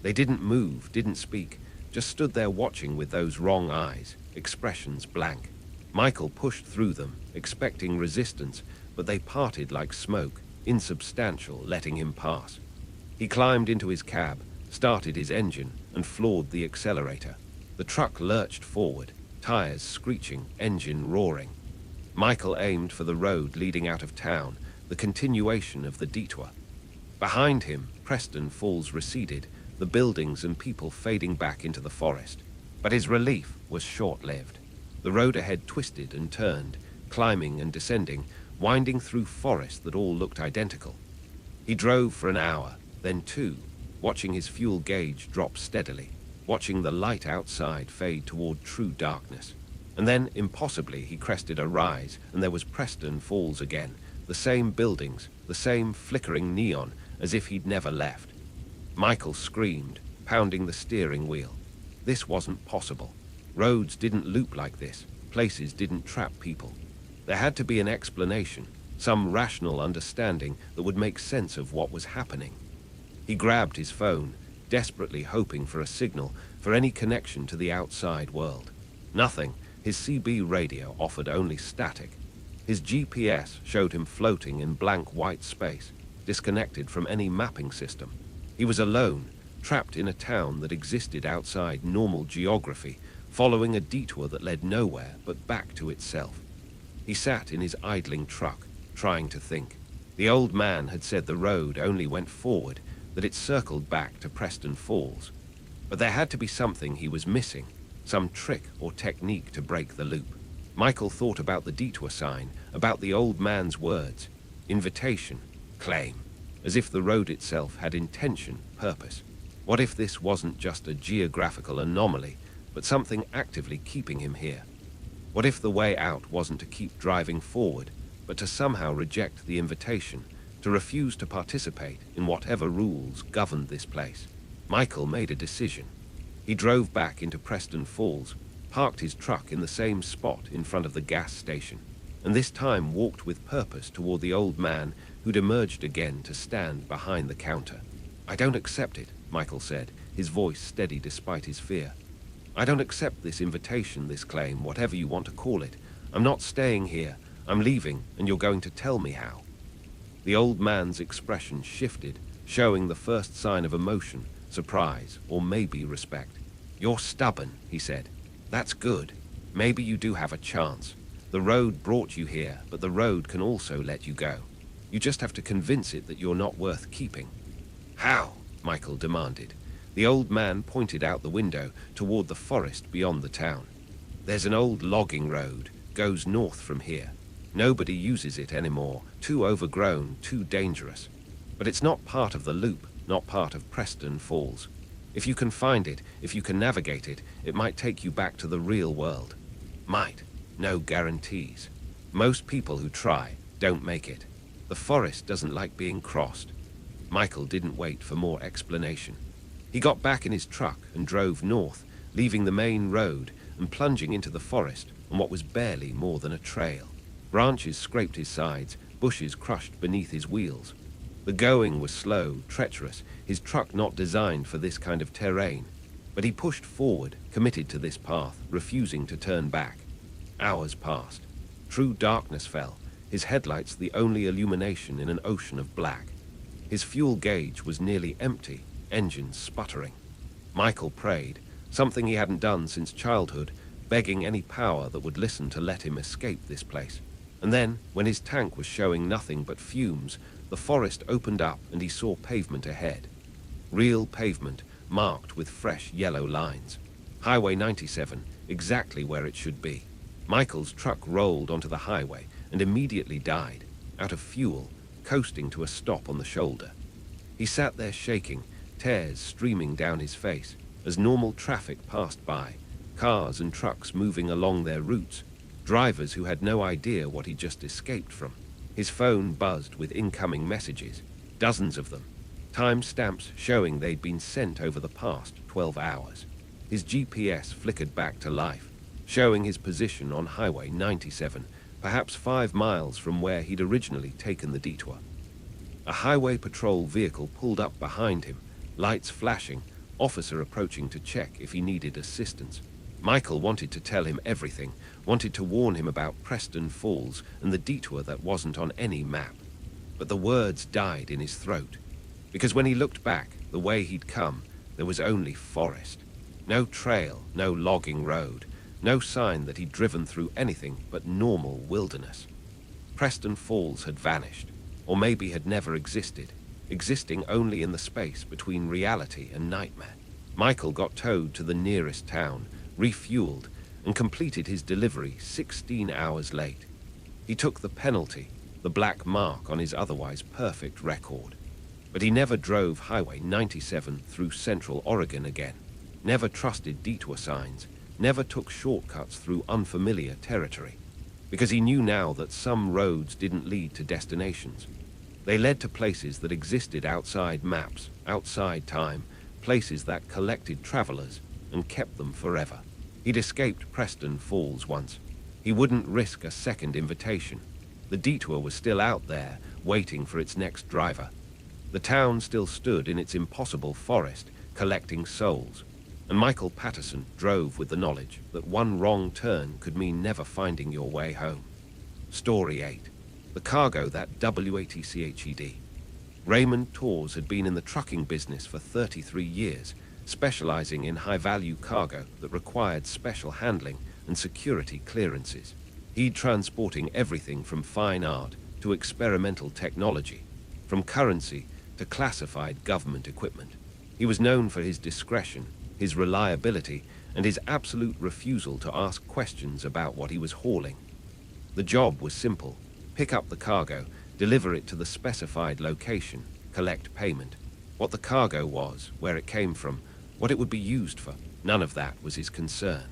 They didn't move, didn't speak, just stood there watching with those wrong eyes, expressions blank. Michael pushed through them, expecting resistance, but they parted like smoke, insubstantial, letting him pass. He climbed into his cab, started his engine, and floored the accelerator. The truck lurched forward, tires screeching, engine roaring. Michael aimed for the road leading out of town, the continuation of the detour. Behind him, Preston Falls receded, the buildings and people fading back into the forest. But his relief was short-lived. The road ahead twisted and turned, climbing and descending, winding through forest that all looked identical. He drove for an hour, then two, watching his fuel gauge drop steadily, watching the light outside fade toward true darkness. And then, impossibly, he crested a rise, and there was Preston Falls again, the same buildings, the same flickering neon, as if he'd never left. Michael screamed, pounding the steering wheel. This wasn't possible. Roads didn't loop like this. Places didn't trap people. There had to be an explanation, some rational understanding that would make sense of what was happening. He grabbed his phone, desperately hoping for a signal, for any connection to the outside world. Nothing. His CB radio offered only static. His GPS showed him floating in blank white space, disconnected from any mapping system. He was alone, trapped in a town that existed outside normal geography, following a detour that led nowhere but back to itself. He sat in his idling truck, trying to think. The old man had said the road only went forward, that it circled back to Preston Falls. But there had to be something he was missing, some trick or technique to break the loop. Michael thought about the detour sign, about the old man's words, invitation, claim, as if the road itself had intention, purpose. What if this wasn't just a geographical anomaly, but something actively keeping him here? What if the way out wasn't to keep driving forward, but to somehow reject the invitation, to refuse to participate in whatever rules governed this place? Michael made a decision. He drove back into Preston Falls, parked his truck in the same spot in front of the gas station, and this time walked with purpose toward the old man who'd emerged again to stand behind the counter. "I don't accept it," Michael said, his voice steady despite his fear. "I don't accept this invitation, this claim, whatever you want to call it. I'm not staying here. I'm leaving, and you're going to tell me how." The old man's expression shifted, showing the first sign of emotion, surprise, or maybe respect. "You're stubborn," he said. "That's good. Maybe you do have a chance. The road brought you here, but the road can also let you go. You just have to convince it that you're not worth keeping." "How?" Michael demanded. The old man pointed out the window toward the forest beyond the town. "There's an old logging road, goes north from here. Nobody uses it anymore, too overgrown, too dangerous. But it's not part of the loop, not part of Preston Falls. If you can find it, if you can navigate it, it might take you back to the real world. Might. No guarantees. Most people who try don't make it. The forest doesn't like being crossed." Michael didn't wait for more explanation. He got back in his truck and drove north, leaving the main road and plunging into the forest on what was barely more than a trail. Branches scraped his sides, bushes crushed beneath his wheels. The going was slow, treacherous, his truck not designed for this kind of terrain. But he pushed forward, committed to this path, refusing to turn back. Hours passed. True darkness fell, his headlights the only illumination in an ocean of black. His fuel gauge was nearly empty, engines sputtering. Michael prayed, something he hadn't done since childhood, begging any power that would listen to let him escape this place. And then, when his tank was showing nothing but fumes, the forest opened up and he saw pavement ahead. Real pavement, marked with fresh yellow lines. Highway 97, exactly where it should be. Michael's truck rolled onto the highway and immediately died, out of fuel, coasting to a stop on the shoulder. He sat there shaking, tears streaming down his face, as normal traffic passed by, cars and trucks moving along their routes, drivers who had no idea what he'd just escaped from. His phone buzzed with incoming messages, dozens of them, time-stamps showing they'd been sent over the past 12 hours. His GPS flickered back to life, showing his position on Highway 97, perhaps 5 miles from where he'd originally taken the detour. A highway patrol vehicle pulled up behind him, lights flashing, officer approaching to check if he needed assistance. Michael wanted to tell him everything, wanted to warn him about Preston Falls and the detour that wasn't on any map. But the words died in his throat, because when he looked back, the way he'd come, there was only forest. No trail, no logging road, no sign that he'd driven through anything but normal wilderness. Preston Falls had vanished, or maybe had never existed, existing only in the space between reality and nightmare. Michael got towed to the nearest town, refueled, and completed his delivery 16 hours late. He took the penalty, the black mark on his otherwise perfect record. But he never drove Highway 97 through Central Oregon again, never trusted detour signs, never took shortcuts through unfamiliar territory, because he knew now that some roads didn't lead to destinations. They led to places that existed outside maps, outside time, places that collected travelers and kept them forever. He'd escaped Preston Falls once. He wouldn't risk a second invitation. The detour was still out there, waiting for its next driver. The town still stood in its impossible forest, collecting souls, and Michael Patterson drove with the knowledge that one wrong turn could mean never finding your way home. Story 8. The cargo that WATCHED. Raymond Torres had been in the trucking business for 33 years, specializing in high-value cargo that required special handling and security clearances. He'd transporting everything from fine art to experimental technology, from currency to classified government equipment. He was known for his discretion, his reliability, and his absolute refusal to ask questions about what he was hauling. The job was simple: pick up the cargo, deliver it to the specified location, collect payment. What the cargo was, where it came from, what it would be used for, none of that was his concern.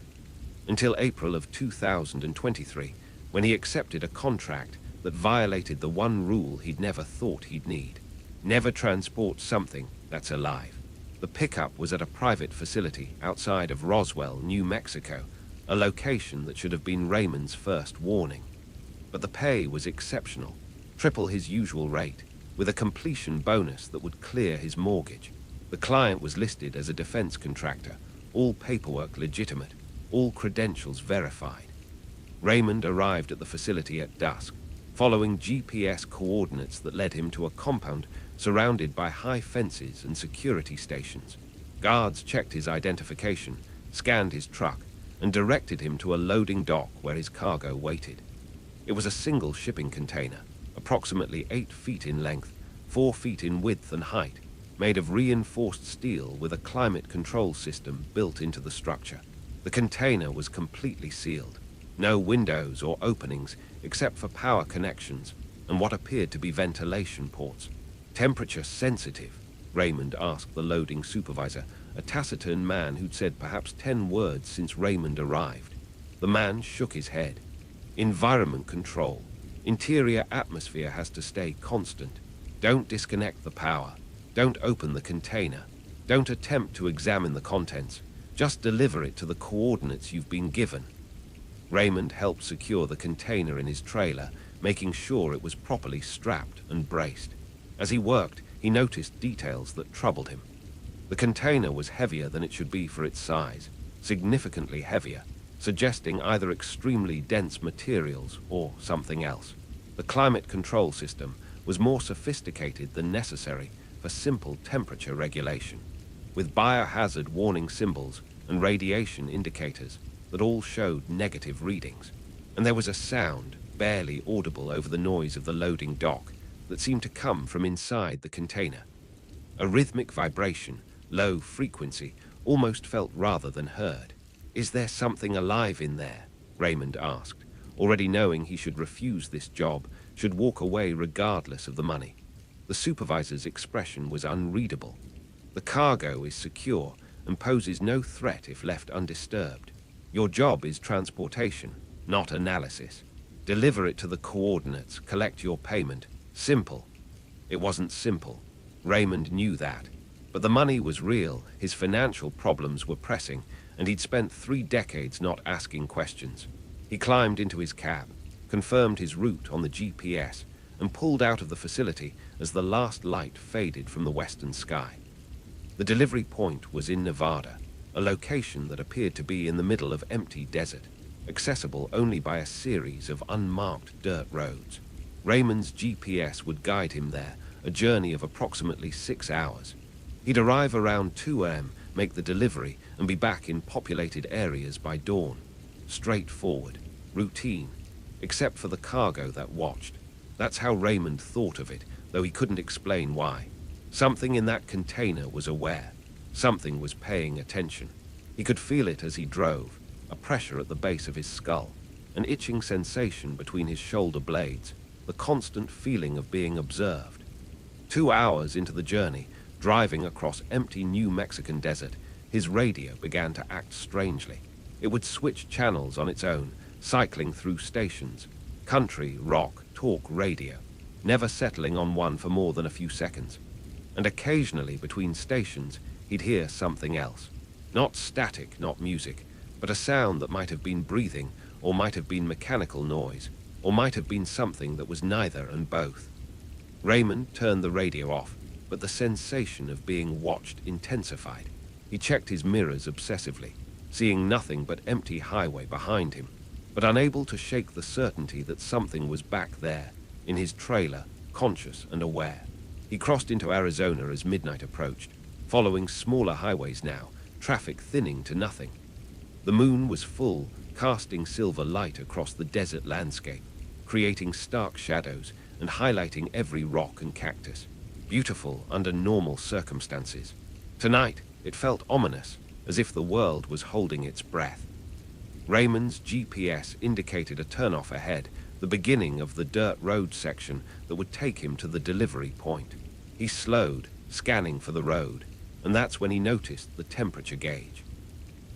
Until April of 2023, when he accepted a contract that violated the one rule he'd never thought he'd need: never transport something that's alive. The pickup was at a private facility outside of Roswell, New Mexico, a location that should have been Raymond's first warning. But the pay was exceptional, triple his usual rate, with a completion bonus that would clear his mortgage. The client was listed as a defense contractor, all paperwork legitimate, all credentials verified. Raymond arrived at the facility at dusk, following GPS coordinates that led him to a compound surrounded by high fences and security stations. Guards checked his identification, scanned his truck, and directed him to a loading dock where his cargo waited. It was a single shipping container, approximately 8 feet in length, 4 feet in width and height, made of reinforced steel with a climate control system built into the structure. The container was completely sealed. No windows or openings except for power connections and what appeared to be ventilation ports. Temperature sensitive, Raymond asked the loading supervisor, a taciturn man who'd said perhaps 10 words since Raymond arrived. The man shook his head. Environment control. Interior atmosphere has to stay constant. Don't disconnect the power. Don't open the container. Don't attempt to examine the contents. Just deliver it to the coordinates you've been given. Raymond helped secure the container in his trailer, making sure it was properly strapped and braced. As he worked, he noticed details that troubled him. The container was heavier than it should be for its size, significantly heavier, suggesting either extremely dense materials or something else. The climate control system was more sophisticated than necessary for simple temperature regulation, with biohazard warning symbols and radiation indicators that all showed negative readings. And there was a sound, barely audible over the noise of the loading dock, that seemed to come from inside the container. A rhythmic vibration, low frequency, almost felt rather than heard. "Is there something alive in there?" Raymond asked, already knowing he should refuse this job, should walk away regardless of the money. The supervisor's expression was unreadable. "The cargo is secure and poses no threat if left undisturbed. Your job is transportation, not analysis. Deliver it to the coordinates, collect your payment. Simple." It wasn't simple. Raymond knew that. But the money was real, his financial problems were pressing, and he'd spent 3 decades not asking questions. He climbed into his cab, confirmed his route on the GPS, and pulled out of the facility as the last light faded from the western sky. The delivery point was in Nevada, a location that appeared to be in the middle of empty desert, accessible only by a series of unmarked dirt roads. Raymond's GPS would guide him there, a journey of approximately 6 hours. He'd arrive around 2 a.m., make the delivery, and be back in populated areas by dawn. Straightforward, routine, except for the cargo that watched. That's how Raymond thought of it, though he couldn't explain why. Something in that container was aware. Something was paying attention. He could feel it as he drove, a pressure at the base of his skull, an itching sensation between his shoulder blades, the constant feeling of being observed. 2 hours into the journey, driving across empty New Mexican desert, his radio began to act strangely. It would switch channels on its own, cycling through stations, country, rock, talk, radio, never settling on one for more than a few seconds. And occasionally between stations, he'd hear something else. Not static, not music, but a sound that might have been breathing, or might have been mechanical noise, or might have been something that was neither and both. Raymond turned the radio off, but the sensation of being watched intensified. He checked his mirrors obsessively, seeing nothing but empty highway behind him, but unable to shake the certainty that something was back there, in his trailer, conscious and aware. He crossed into Arizona as midnight approached, following smaller highways now, traffic thinning to nothing. The moon was full, casting silver light across the desert landscape, creating stark shadows and highlighting every rock and cactus. Beautiful under normal circumstances. Tonight, it felt ominous, as if the world was holding its breath. Raymond's GPS indicated a turnoff ahead, the beginning of the dirt road section that would take him to the delivery point. He slowed, scanning for the road, and that's when he noticed the temperature gauge.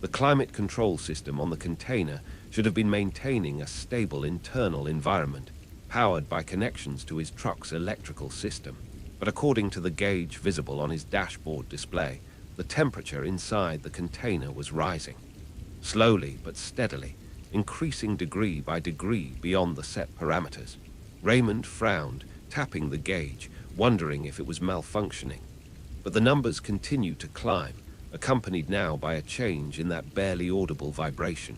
The climate control system on the container should have been maintaining a stable internal environment, powered by connections to his truck's electrical system. But according to the gauge visible on his dashboard display, the temperature inside the container was rising. Slowly but steadily, increasing degree by degree beyond the set parameters. Raymond frowned, tapping the gauge, wondering if it was malfunctioning. But the numbers continued to climb, accompanied now by a change in that barely audible vibration.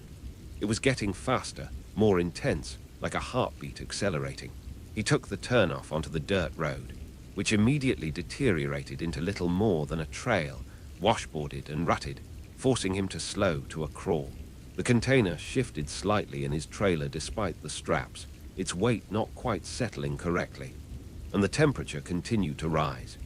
It was getting faster, more intense, like a heartbeat accelerating. He took the turnoff onto the dirt road, which immediately deteriorated into little more than a trail, washboarded and rutted, forcing him to slow to a crawl. The container shifted slightly in his trailer despite the straps, its weight not quite settling correctly, and the temperature continued to rise.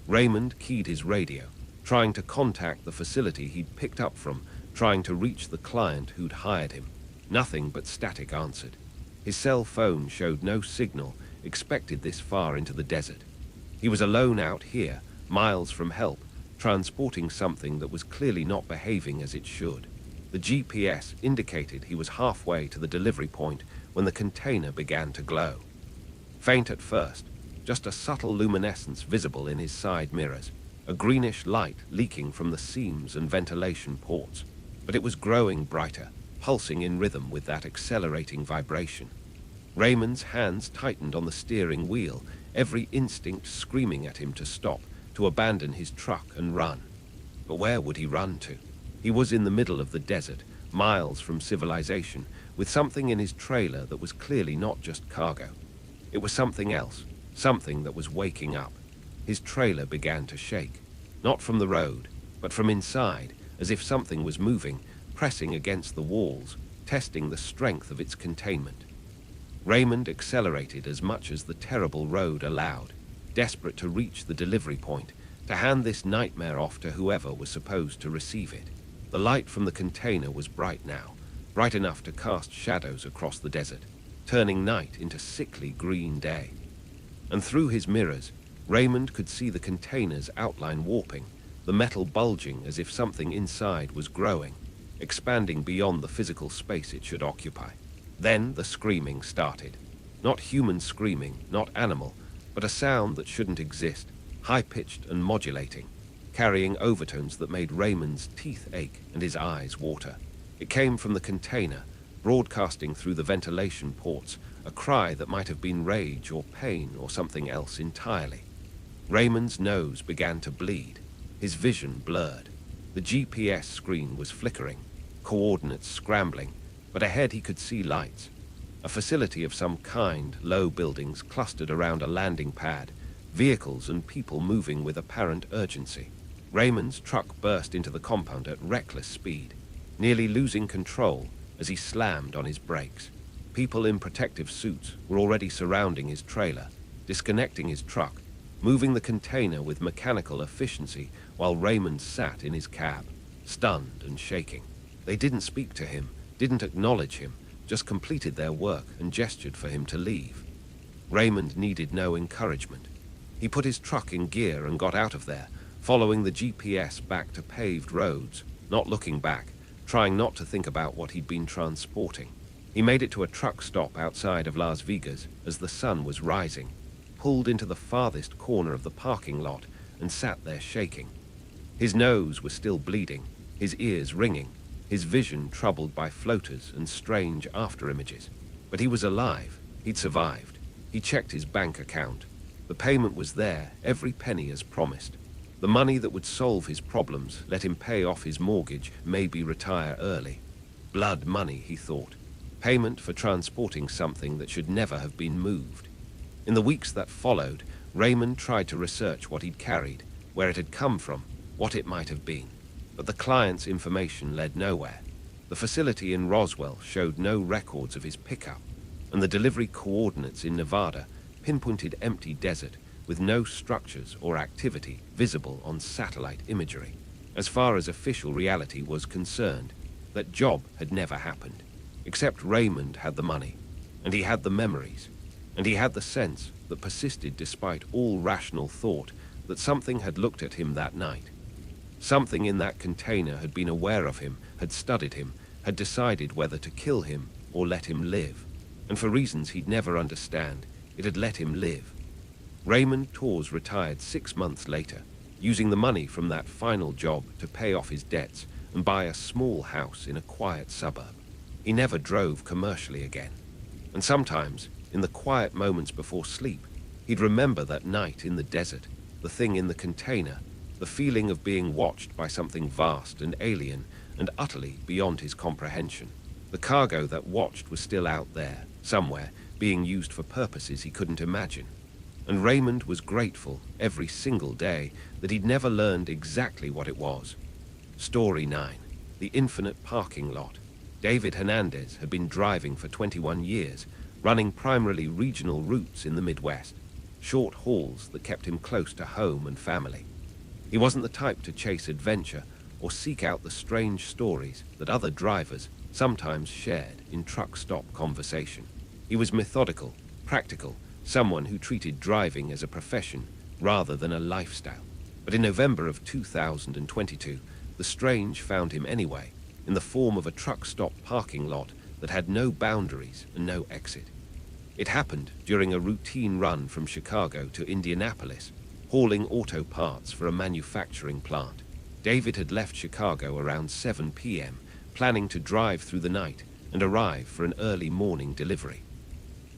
Raymond keyed his radio, trying to contact the facility he'd picked up from, trying to reach the client who'd hired him. Nothing but static answered. His cell phone showed no signal, expected this far into the desert. He was alone out here, miles from help, transporting something that was clearly not behaving as it should. The GPS indicated he was halfway to the delivery point when the container began to glow. Faint at first, just a subtle luminescence visible in his side mirrors, a greenish light leaking from the seams and ventilation ports. But it was growing brighter, pulsing in rhythm with that accelerating vibration. Raymond's hands tightened on the steering wheel, every instinct screaming at him to stop, to abandon his truck and run. But where would he run to? He was in the middle of the desert, miles from civilization, with something in his trailer that was clearly not just cargo. It was something else, something that was waking up. His trailer began to shake, not from the road, but from inside, as if something was moving, pressing against the walls, testing the strength of its containment. Raymond accelerated as much as the terrible road allowed, desperate to reach the delivery point, to hand this nightmare off to whoever was supposed to receive it. The light from the container was bright now, bright enough to cast shadows across the desert, turning night into sickly green day. And through his mirrors, Raymond could see the container's outline warping, the metal bulging as if something inside was growing, expanding beyond the physical space it should occupy. Then the screaming started. Not human screaming, not animal, but a sound that shouldn't exist, high-pitched and modulating, carrying overtones that made Raymond's teeth ache and his eyes water. It came from the container, broadcasting through the ventilation ports, a cry that might have been rage or pain or something else entirely. Raymond's nose began to bleed, his vision blurred. The GPS screen was flickering, coordinates scrambling, but ahead he could see lights. A facility of some kind, low buildings clustered around a landing pad, vehicles and people moving with apparent urgency. Raymond's truck burst into the compound at reckless speed, nearly losing control as he slammed on his brakes. People in protective suits were already surrounding his trailer, disconnecting his truck, moving the container with mechanical efficiency while Raymond sat in his cab, stunned and shaking. They didn't speak to him, didn't acknowledge him, just completed their work and gestured for him to leave. Raymond needed no encouragement. He put his truck in gear and got out of there, following the GPS back to paved roads, not looking back, trying not to think about what he'd been transporting. He made it to a truck stop outside of Las Vegas as the sun was rising, pulled into the farthest corner of the parking lot and sat there shaking. His nose was still bleeding, his ears ringing, his vision troubled by floaters and strange afterimages. But he was alive. He'd survived. He checked his bank account. The payment was there, every penny as promised. The money that would solve his problems, let him pay off his mortgage, maybe retire early. Blood money, he thought. Payment for transporting something that should never have been moved. In the weeks that followed, Raymond tried to research what he'd carried, where it had come from, what it might have been. But the client's information led nowhere. The facility in Roswell showed no records of his pickup, and the delivery coordinates in Nevada pinpointed empty desert with no structures or activity visible on satellite imagery. As far as official reality was concerned, that job had never happened. Except Raymond had the money, and he had the memories, and he had the sense that persisted despite all rational thought that something had looked at him that night. Something in that container had been aware of him, had studied him, had decided whether to kill him or let him live. And for reasons he'd never understand, it had let him live. Raymond Torres retired 6 months later, using the money from that final job to pay off his debts and buy a small house in a quiet suburb. He never drove commercially again. And sometimes, in the quiet moments before sleep, he'd remember that night in the desert, the thing in the container, the feeling of being watched by something vast and alien and utterly beyond his comprehension. The cargo that watched was still out there, somewhere, being used for purposes he couldn't imagine. And Raymond was grateful every single day that he'd never learned exactly what it was. Story 9. The Infinite Parking Lot. David Hernandez had been driving for 21 years, running primarily regional routes in the Midwest, short hauls that kept him close to home and family. He wasn't the type to chase adventure or seek out the strange stories that other drivers sometimes shared in truck stop conversation. He was methodical, practical, someone who treated driving as a profession rather than a lifestyle. But in November of 2022, the strange found him anyway, in the form of a truck stop parking lot that had no boundaries and no exit. It happened during a routine run from Chicago to Indianapolis, hauling auto parts for a manufacturing plant. David had left Chicago around 7 p.m., planning to drive through the night and arrive for an early morning delivery.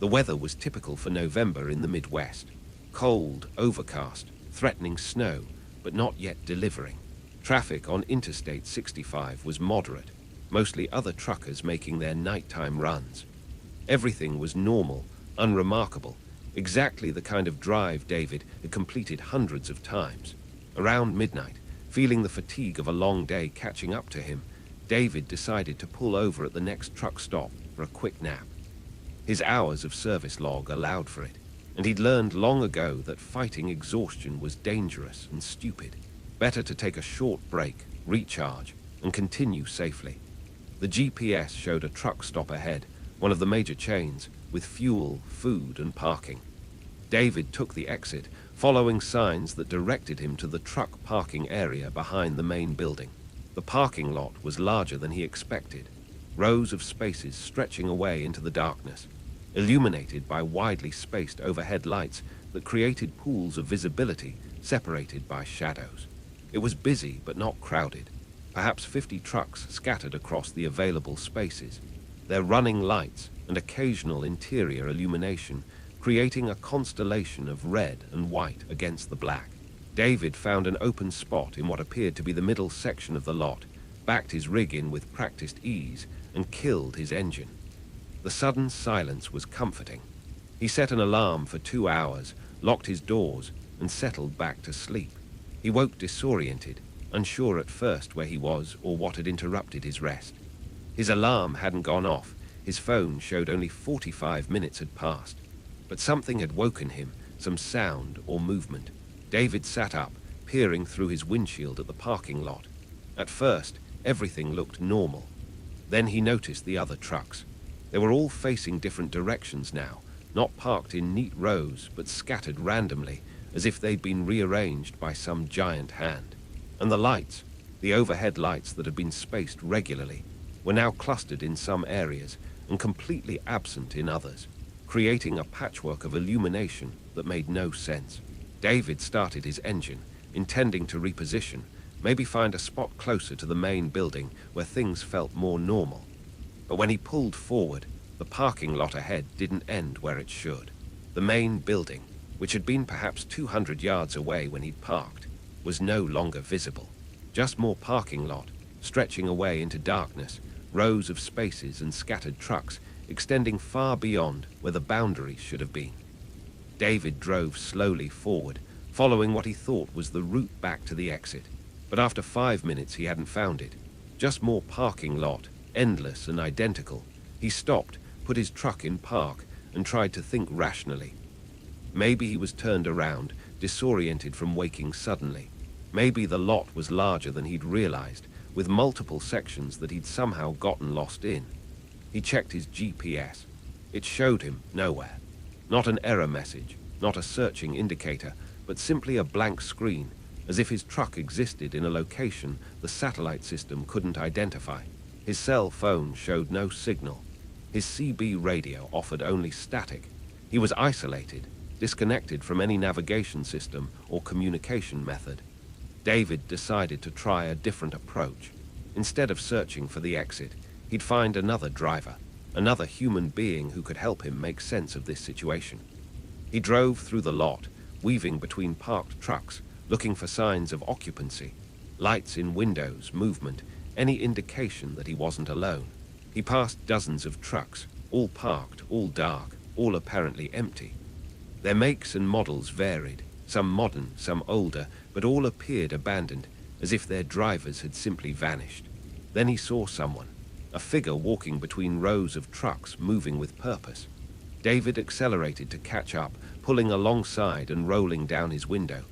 The weather was typical for November in the Midwest. Cold, overcast, threatening snow, but not yet delivering. Traffic on Interstate 65 was moderate, mostly other truckers making their nighttime runs. Everything was normal, unremarkable, exactly the kind of drive David had completed hundreds of times. Around midnight, feeling the fatigue of a long day catching up to him, David decided to pull over at the next truck stop for a quick nap. His hours of service log allowed for it, and he'd learned long ago that fighting exhaustion was dangerous and stupid. Better to take a short break, recharge, and continue safely. The GPS showed a truck stop ahead, one of the major chains, with fuel, food, and parking. David took the exit, following signs that directed him to the truck parking area behind the main building. The parking lot was larger than he expected, rows of spaces stretching away into the darkness, illuminated by widely spaced overhead lights that created pools of visibility separated by shadows. It was busy but not crowded, perhaps 50 trucks scattered across the available spaces. their running lights and occasional interior illumination creating a constellation of red and white against the black. David found an open spot in what appeared to be the middle section of the lot, backed his rig in with practiced ease, and killed his engine. The sudden silence was comforting. He set an alarm for 2 hours, locked his doors, and settled back to sleep. He woke disoriented, unsure at first where he was or what had interrupted his rest. His alarm hadn't gone off. His phone showed only 45 minutes had passed. But something had woken him, some sound or movement. David sat up, peering through his windshield at the parking lot. At first, everything looked normal. Then he noticed the other trucks. They were all facing different directions now, not parked in neat rows, but scattered randomly, as if they'd been rearranged by some giant hand. And the lights, the overhead lights that had been spaced regularly, were now clustered in some areas and completely absent in others, creating a patchwork of illumination that made no sense. David started his engine, intending to reposition, maybe find a spot closer to the main building where things felt more normal. But when he pulled forward, the parking lot ahead didn't end where it should. The main building, which had been perhaps 200 yards away when he'd parked, was no longer visible. Just more parking lot, stretching away into darkness, rows of spaces and scattered trucks extending far beyond where the boundaries should have been. David drove slowly forward, following what he thought was the route back to the exit. But after 5 minutes he hadn't found it. Just more parking lot, endless and identical. He stopped, put his truck in park, and tried to think rationally. Maybe he was turned around, disoriented from waking suddenly. Maybe the lot was larger than he'd realized, with multiple sections that he'd somehow gotten lost in. He checked his GPS. It showed him nowhere. Not an error message, not a searching indicator, but simply a blank screen, as if his truck existed in a location the satellite system couldn't identify. His cell phone showed no signal. His CB radio offered only static. He was isolated, disconnected from any navigation system or communication method. David decided to try a different approach. Instead of searching for the exit, he'd find another driver, another human being who could help him make sense of this situation. He drove through the lot, weaving between parked trucks, looking for signs of occupancy, lights in windows, movement, any indication that he wasn't alone. He passed dozens of trucks, all parked, all dark, all apparently empty. Their makes and models varied, some modern, some older, but all appeared abandoned, as if their drivers had simply vanished. Then he saw someone, a figure walking between rows of trucks, moving with purpose. David accelerated to catch up, pulling alongside and rolling down his window.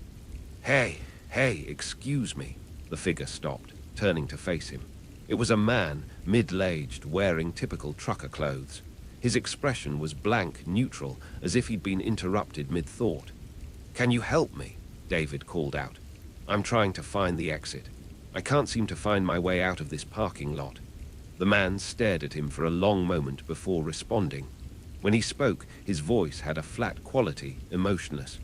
Hey, excuse me." The figure stopped, turning to face him. It was a man, middle-aged, wearing typical trucker clothes. His expression was blank, neutral, as if he'd been interrupted mid-thought. "Can you help me?" David called out. "I'm trying to find the exit. I can't seem to find my way out of this parking lot." The man stared at him for a long moment before responding. When he spoke, his voice had a flat quality, emotionless.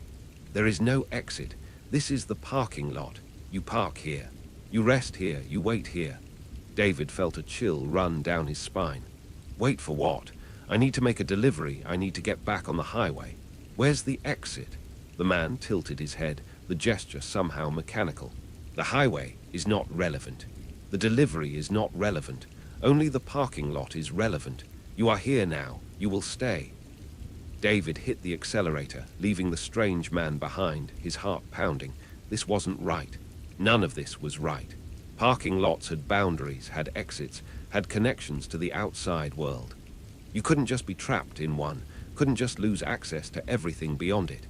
"There is no exit. This is the parking lot. You park here. You rest here. You wait here." David felt a chill run down his spine. "Wait for what? I need to make a delivery. I need to get back on the highway. Where's the exit?" The man tilted his head, the gesture somehow mechanical. "The highway is not relevant. The delivery is not relevant. Only the parking lot is relevant. You are here now. You will stay." David hit the accelerator, leaving the strange man behind, his heart pounding. This wasn't right. None of this was right. Parking lots had boundaries, had exits, had connections to the outside world. You couldn't just be trapped in one, couldn't just lose access to everything beyond it.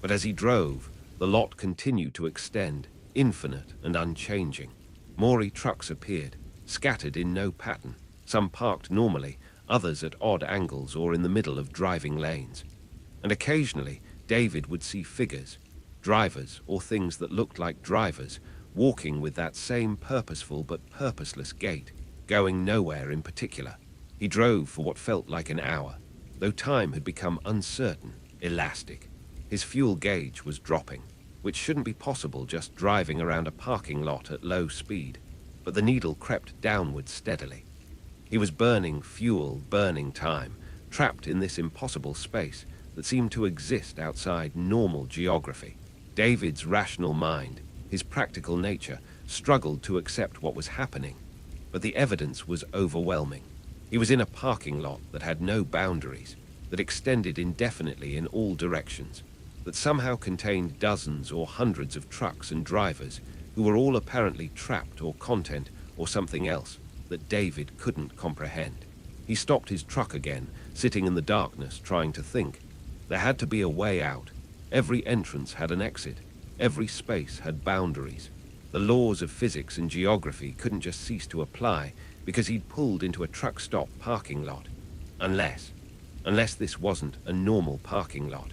But as he drove, the lot continued to extend, infinite and unchanging. More trucks appeared, scattered in no pattern, some parked normally, others at odd angles or in the middle of driving lanes. And occasionally, David would see figures, drivers or things that looked like drivers, walking with that same purposeful but purposeless gait, going nowhere in particular. He drove for what felt like an hour, though time had become uncertain, elastic. His fuel gauge was dropping, which shouldn't be possible just driving around a parking lot at low speed, but the needle crept downward steadily. He was burning fuel, burning time, trapped in this impossible space that seemed to exist outside normal geography. David's rational mind, his practical nature, struggled to accept what was happening, but the evidence was overwhelming. He was in a parking lot that had no boundaries, that extended indefinitely in all directions, that somehow contained dozens or hundreds of trucks and drivers who were all apparently trapped or content or something else that David couldn't comprehend. He stopped his truck again, sitting in the darkness, trying to think. There had to be a way out. Every entrance had an exit. Every space had boundaries. The laws of physics and geography couldn't just cease to apply because he'd pulled into a truck stop parking lot. Unless this wasn't a normal parking lot.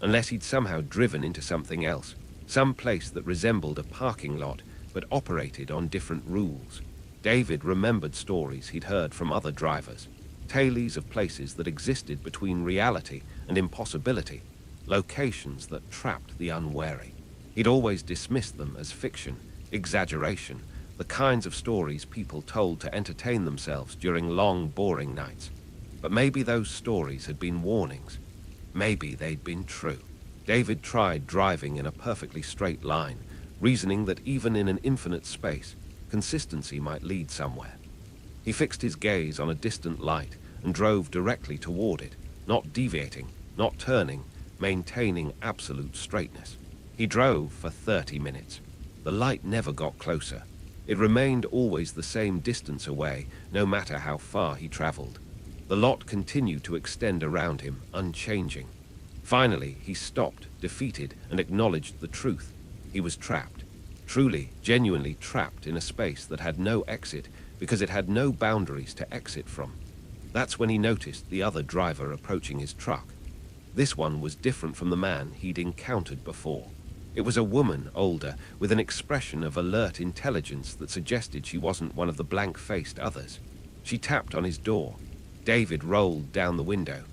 Unless he'd somehow driven into something else, some place that resembled a parking lot but operated on different rules. David remembered stories he'd heard from other drivers, tales of places that existed between reality and impossibility, locations that trapped the unwary. He'd always dismissed them as fiction, exaggeration, the kinds of stories people told to entertain themselves during long, boring nights. But maybe those stories had been warnings. Maybe they'd been true. David tried driving in a perfectly straight line, reasoning that even in an infinite space, consistency might lead somewhere. He fixed his gaze on a distant light and drove directly toward it, not deviating, not turning, maintaining absolute straightness. He drove for 30 minutes. The light never got closer. It remained always the same distance away, no matter how far he traveled. The lot continued to extend around him, unchanging. Finally, he stopped, defeated, and acknowledged the truth. He was trapped. Truly, genuinely trapped in a space that had no exit because it had no boundaries to exit from. That's when he noticed the other driver approaching his truck. This one was different from the man he'd encountered before. It was a woman, older, with an expression of alert intelligence that suggested she wasn't one of the blank-faced others. She tapped on his door. David rolled down the window.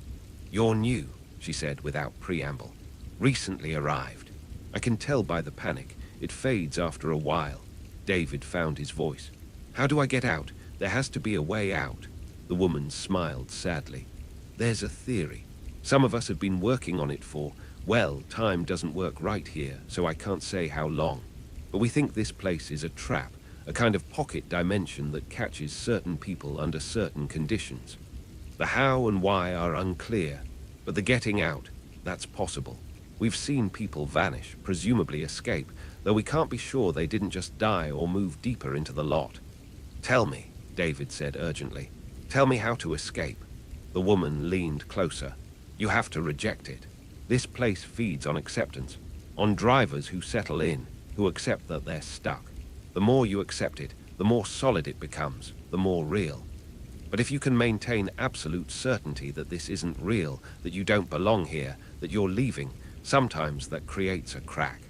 "You're new," she said without preamble. "Recently arrived. I can tell by the panic. It fades after a while." David found his voice. "How do I get out? There has to be a way out." The woman smiled sadly. "There's a theory. Some of us have been working on it for, well, time doesn't work right here, so I can't say how long. But we think this place is a trap, a kind of pocket dimension that catches certain people under certain conditions. The how and why are unclear, but the getting out, that's possible. We've seen people vanish, presumably escape, though we can't be sure they didn't just die or move deeper into the lot." "Tell me," David said urgently. "Tell me how to escape." The woman leaned closer. "You have to reject it. This place feeds on acceptance, on drivers who settle in, who accept that they're stuck. The more you accept it, the more solid it becomes, the more real. But if you can maintain absolute certainty that this isn't real, that you don't belong here, that you're leaving, sometimes that creates a crack,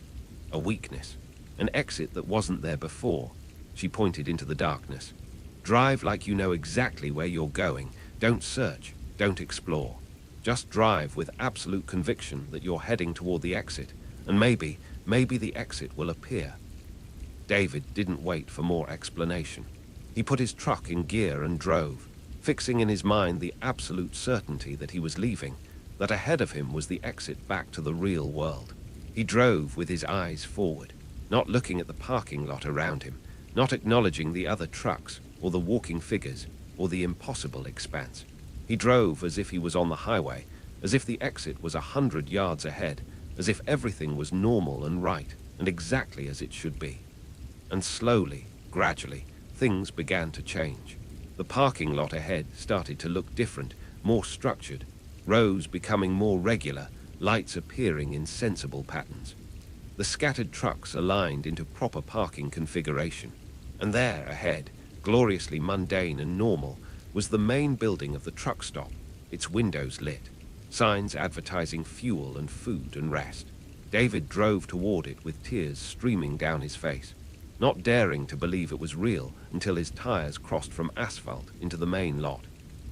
a weakness, an exit that wasn't there before." She pointed into the darkness. "Drive like you know exactly where you're going. Don't search, don't explore. Just drive with absolute conviction that you're heading toward the exit, and maybe the exit will appear." David didn't wait for more explanation. He put his truck in gear and drove, fixing in his mind the absolute certainty that he was leaving, that ahead of him was the exit back to the real world. He drove with his eyes forward, not looking at the parking lot around him, not acknowledging the other trucks, or the walking figures, or the impossible expanse. He drove as if he was on the highway, as if the exit was 100 yards ahead, as if everything was normal and right, and exactly as it should be. And slowly, gradually, things began to change. The parking lot ahead started to look different, more structured, rows becoming more regular, lights appearing in sensible patterns. The scattered trucks aligned into proper parking configuration. And there, ahead, gloriously mundane and normal, was the main building of the truck stop, its windows lit, signs advertising fuel and food and rest. David drove toward it with tears streaming down his face, not daring to believe it was real until his tires crossed from asphalt into the main lot,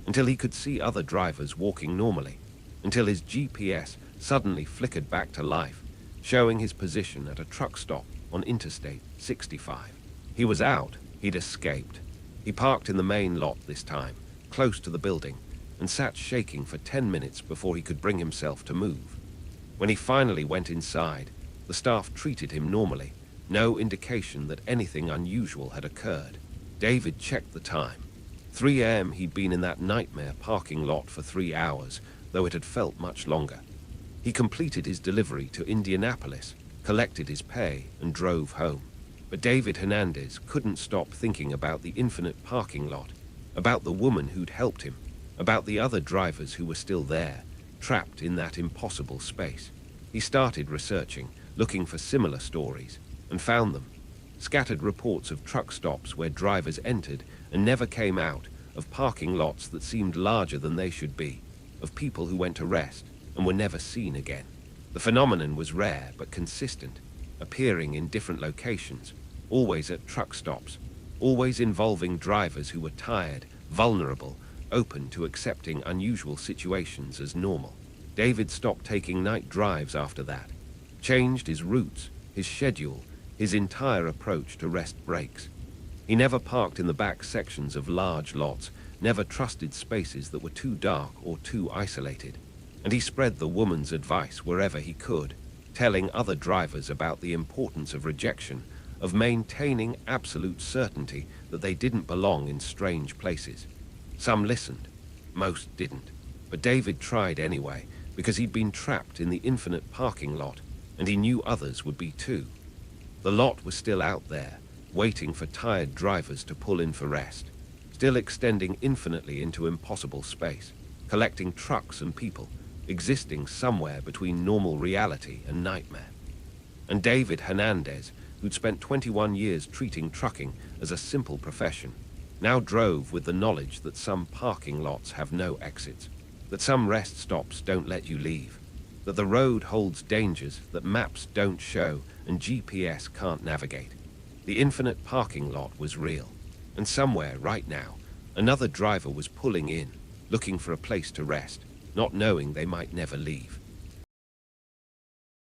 until he could see other drivers walking normally, until his GPS suddenly flickered back to life, showing his position at a truck stop on Interstate 65. He was out. He'd escaped. He parked in the main lot this time, close to the building and sat shaking for 10 minutes before he could bring himself to move. When he finally went inside, the staff treated him normally, no indication that anything unusual had occurred. David checked the time. 3 a.m. He'd been in that nightmare parking lot for 3 hours, though it had felt much longer. He completed his delivery to Indianapolis, collected his pay, and drove home. But David Hernandez couldn't stop thinking about the infinite parking lot, about the woman who'd helped him, about the other drivers who were still there, trapped in that impossible space. He started researching, looking for similar stories, and found them. Scattered reports of truck stops where drivers entered and never came out, of parking lots that seemed larger than they should be, of people who went to rest and were never seen again. The phenomenon was rare but consistent, appearing in different locations, always at truck stops, always involving drivers who were tired, vulnerable, open to accepting unusual situations as normal. David stopped taking night drives after that, changed his routes, his schedule, his entire approach to rest breaks. He never parked in the back sections of large lots, never trusted spaces that were too dark or too isolated. And he spread the woman's advice wherever he could, telling other drivers about the importance of rejection, of maintaining absolute certainty that they didn't belong in strange places. Some listened, most didn't. But David tried anyway, because he'd been trapped in the infinite parking lot, and he knew others would be too. The lot was still out there, waiting for tired drivers to pull in for rest, still extending infinitely into impossible space, collecting trucks and people, existing somewhere between normal reality and nightmare. And David Hernandez, who'd spent 21 years treating trucking as a simple profession, now drove with the knowledge that some parking lots have no exits, that some rest stops don't let you leave, that the road holds dangers that maps don't show and GPS can't navigate. The infinite parking lot was real, and somewhere right now, another driver was pulling in, looking for a place to rest, not knowing they might never leave.